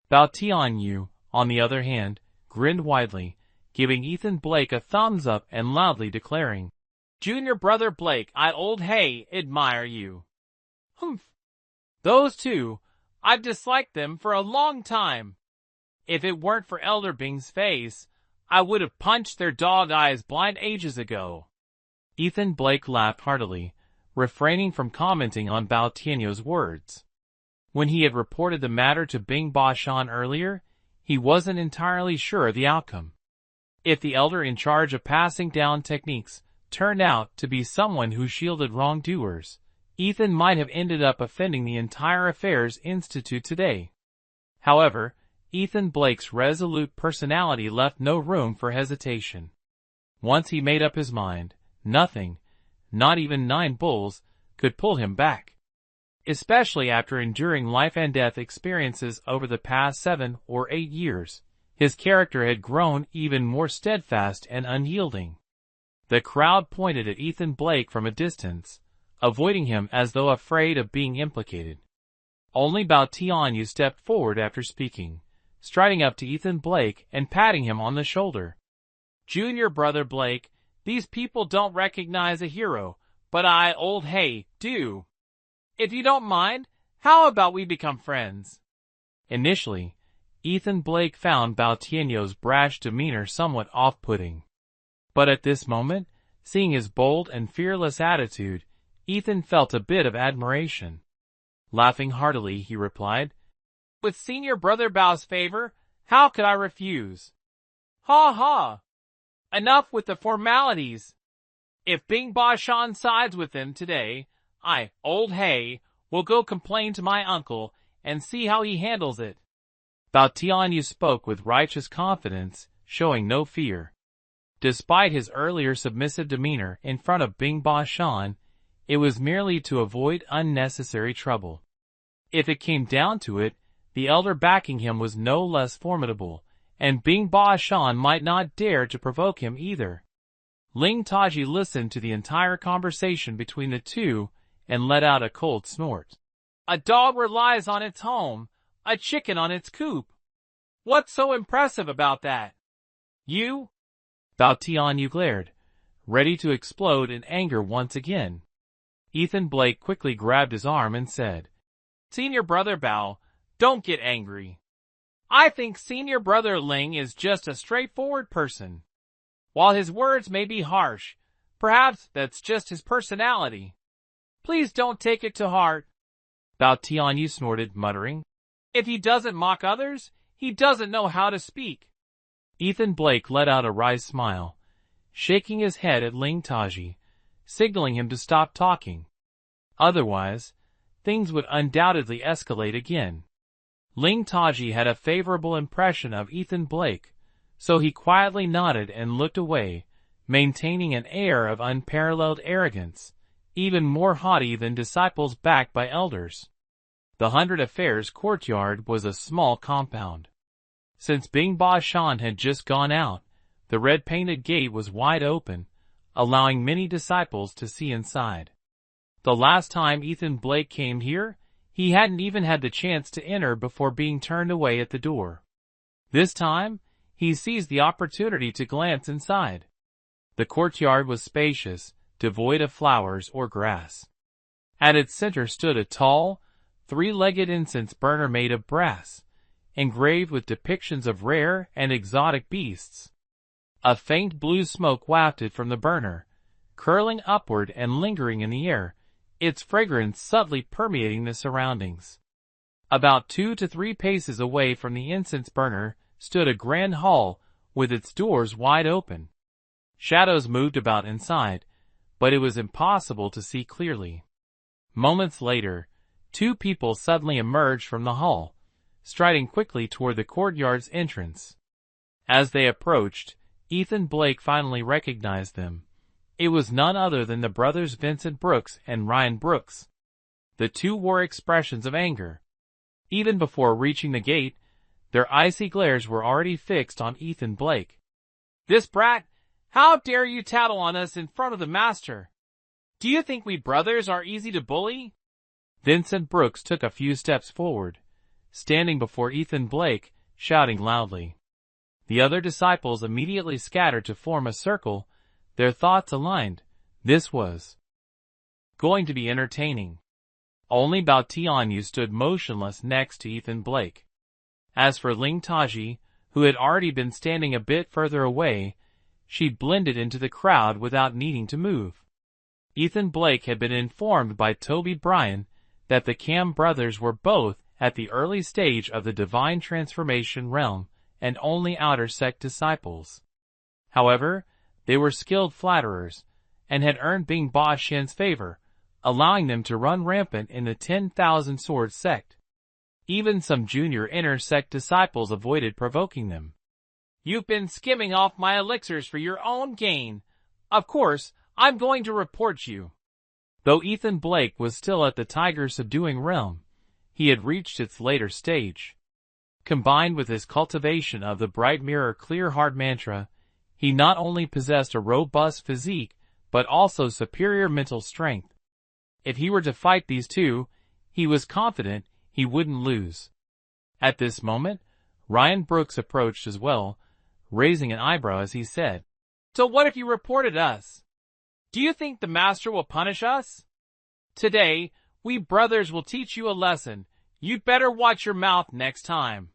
Bao Tianyu, on the other hand, grinned widely, giving Ethan Blake a thumbs up and loudly declaring, "Junior brother Blake, I old hey admire you." "Humph. Those 2, I've disliked them for a long time. If it weren't for Elder Bing's face, I would have punched their dog eyes blind ages ago." Ethan Blake laughed heartily, refraining from commenting on Bao Tianyu's words. When he had reported the matter to Bing Ba Shan earlier, he wasn't entirely sure of the outcome. If the elder in charge of passing down techniques turned out to be someone who shielded wrongdoers, Ethan might have ended up offending the entire Affairs Institute today. However, Ethan Blake's resolute personality left no room for hesitation. Once he made up his mind, nothing, not even 9 bulls, could pull him back. Especially after enduring life-and-death experiences over the past 7 or 8 years, his character had grown even more steadfast and unyielding. The crowd pointed at Ethan Blake from a distance, avoiding him as though afraid of being implicated. Only Bao Tianyu stepped forward after speaking, striding up to Ethan Blake and patting him on the shoulder. "Junior brother Blake, these people don't recognize a hero, but I, old Hay, do. If you don't mind, how about we become friends?" Initially, Ethan Blake found Bao Tianyu's brash demeanor somewhat off-putting. But at this moment, seeing his bold and fearless attitude, Ethan felt a bit of admiration. Laughing heartily, he replied, "With senior brother Bao's favor, how could I refuse? Ha ha! Enough with the formalities. If Bing Ba Shan sides with him today, I, old Hay, will go complain to my uncle and see how he handles it." Bao Tianyu spoke with righteous confidence, showing no fear. Despite his earlier submissive demeanor in front of Bing Ba Shan, it was merely to avoid unnecessary trouble. If it came down to it, the elder backing him was no less formidable, and Bing Ba Shan might not dare to provoke him either. Ling Taji listened to the entire conversation between the two and let out a cold snort. "A dog relies on its home, a chicken on its coop. What's so impressive about that? You?" Bao Tianyu glared, ready to explode in anger once again. Ethan Blake quickly grabbed his arm and said, "Senior brother Bao, don't get angry. I think senior brother Ling is just a straightforward person. While his words may be harsh, perhaps that's just his personality. Please don't take it to heart." Bao Tianyu snorted, muttering, "If he doesn't mock others, he doesn't know how to speak." Ethan Blake let out a wry smile, shaking his head at Ling Taji, signaling him to stop talking. Otherwise, things would undoubtedly escalate again. Ling Taji had a favorable impression of Ethan Blake, so he quietly nodded and looked away, maintaining an air of unparalleled arrogance, even more haughty than disciples backed by elders. The 100 Affairs courtyard was a small compound. Since Bing Ba Shan had just gone out, the red-painted gate was wide open, allowing many disciples to see inside. The last time Ethan Blake came here, he hadn't even had the chance to enter before being turned away at the door. This time, he seized the opportunity to glance inside. The courtyard was spacious, devoid of flowers or grass. At its center stood a tall, 3-legged incense burner made of brass, engraved with depictions of rare and exotic beasts. A faint blue smoke wafted from the burner, curling upward and lingering in the air, its fragrance subtly permeating the surroundings. About 2 to 3 paces away from the incense burner stood a grand hall with its doors wide open. Shadows moved about inside, but it was impossible to see clearly. Moments later, 2 people suddenly emerged from the hall, striding quickly toward the courtyard's entrance. As they approached, Ethan Blake finally recognized them. It was none other than the brothers Vincent Brooks and Ryan Brooks. The two wore expressions of anger. Even before reaching the gate, their icy glares were already fixed on Ethan Blake. "This brat, how dare you tattle on us in front of the master? Do you think we brothers are easy to bully?" Vincent Brooks took a few steps forward, standing before Ethan Blake, shouting loudly. The other disciples immediately scattered to form a circle, their thoughts aligned. This was going to be entertaining. Only Bao Tianyu stood motionless next to Ethan Blake. As for Ling Taji, who had already been standing a bit further away, she blended into the crowd without needing to move. Ethan Blake had been informed by Toby Bryan that the Cam brothers were both at the early stage of the divine transformation realm and only outer sect disciples. However, they were skilled flatterers, and had earned Bing Ba Shan's favor, allowing them to run rampant in the 10,000 Sword sect. Even some junior inner sect disciples avoided provoking them. "You've been skimming off my elixirs for your own gain. Of course, I'm going to report you." Though Ethan Blake was still at the tiger-subduing realm, he had reached its later stage. Combined with his cultivation of the bright mirror clear heart mantra, he not only possessed a robust physique, but also superior mental strength. If he were to fight these two, he was confident he wouldn't lose. At this moment, Ryan Brooks approached as well, raising an eyebrow as he said, "So what if you reported us? Do you think the master will punish us? Today, we brothers will teach you a lesson. You'd better watch your mouth next time."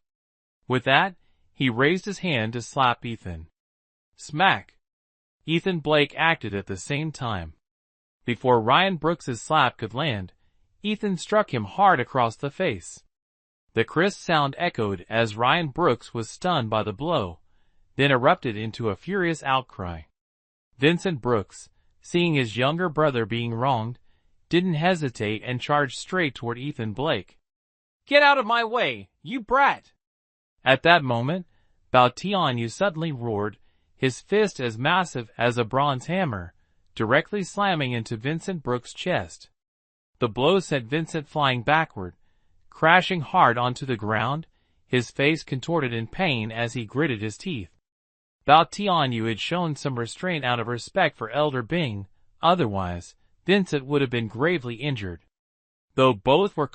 With that, he raised his hand to slap Ethan. Smack! Ethan Blake acted at the same time. Before Ryan Brooks's slap could land, Ethan struck him hard across the face. The crisp sound echoed as Ryan Brooks was stunned by the blow, then erupted into a furious outcry. Vincent Brooks, seeing his younger brother being wronged, didn't hesitate and charged straight toward Ethan Blake. "Get out of my way, you brat!" At that moment, Bao Tianyu suddenly roared, his fist as massive as a bronze hammer, directly slamming into Vincent Brooks' chest. The blow sent Vincent flying backward, crashing hard onto the ground, his face contorted in pain as he gritted his teeth. Bao Tianyu had shown some restraint out of respect for Elder Bing, otherwise, Vincent would have been gravely injured. Though both were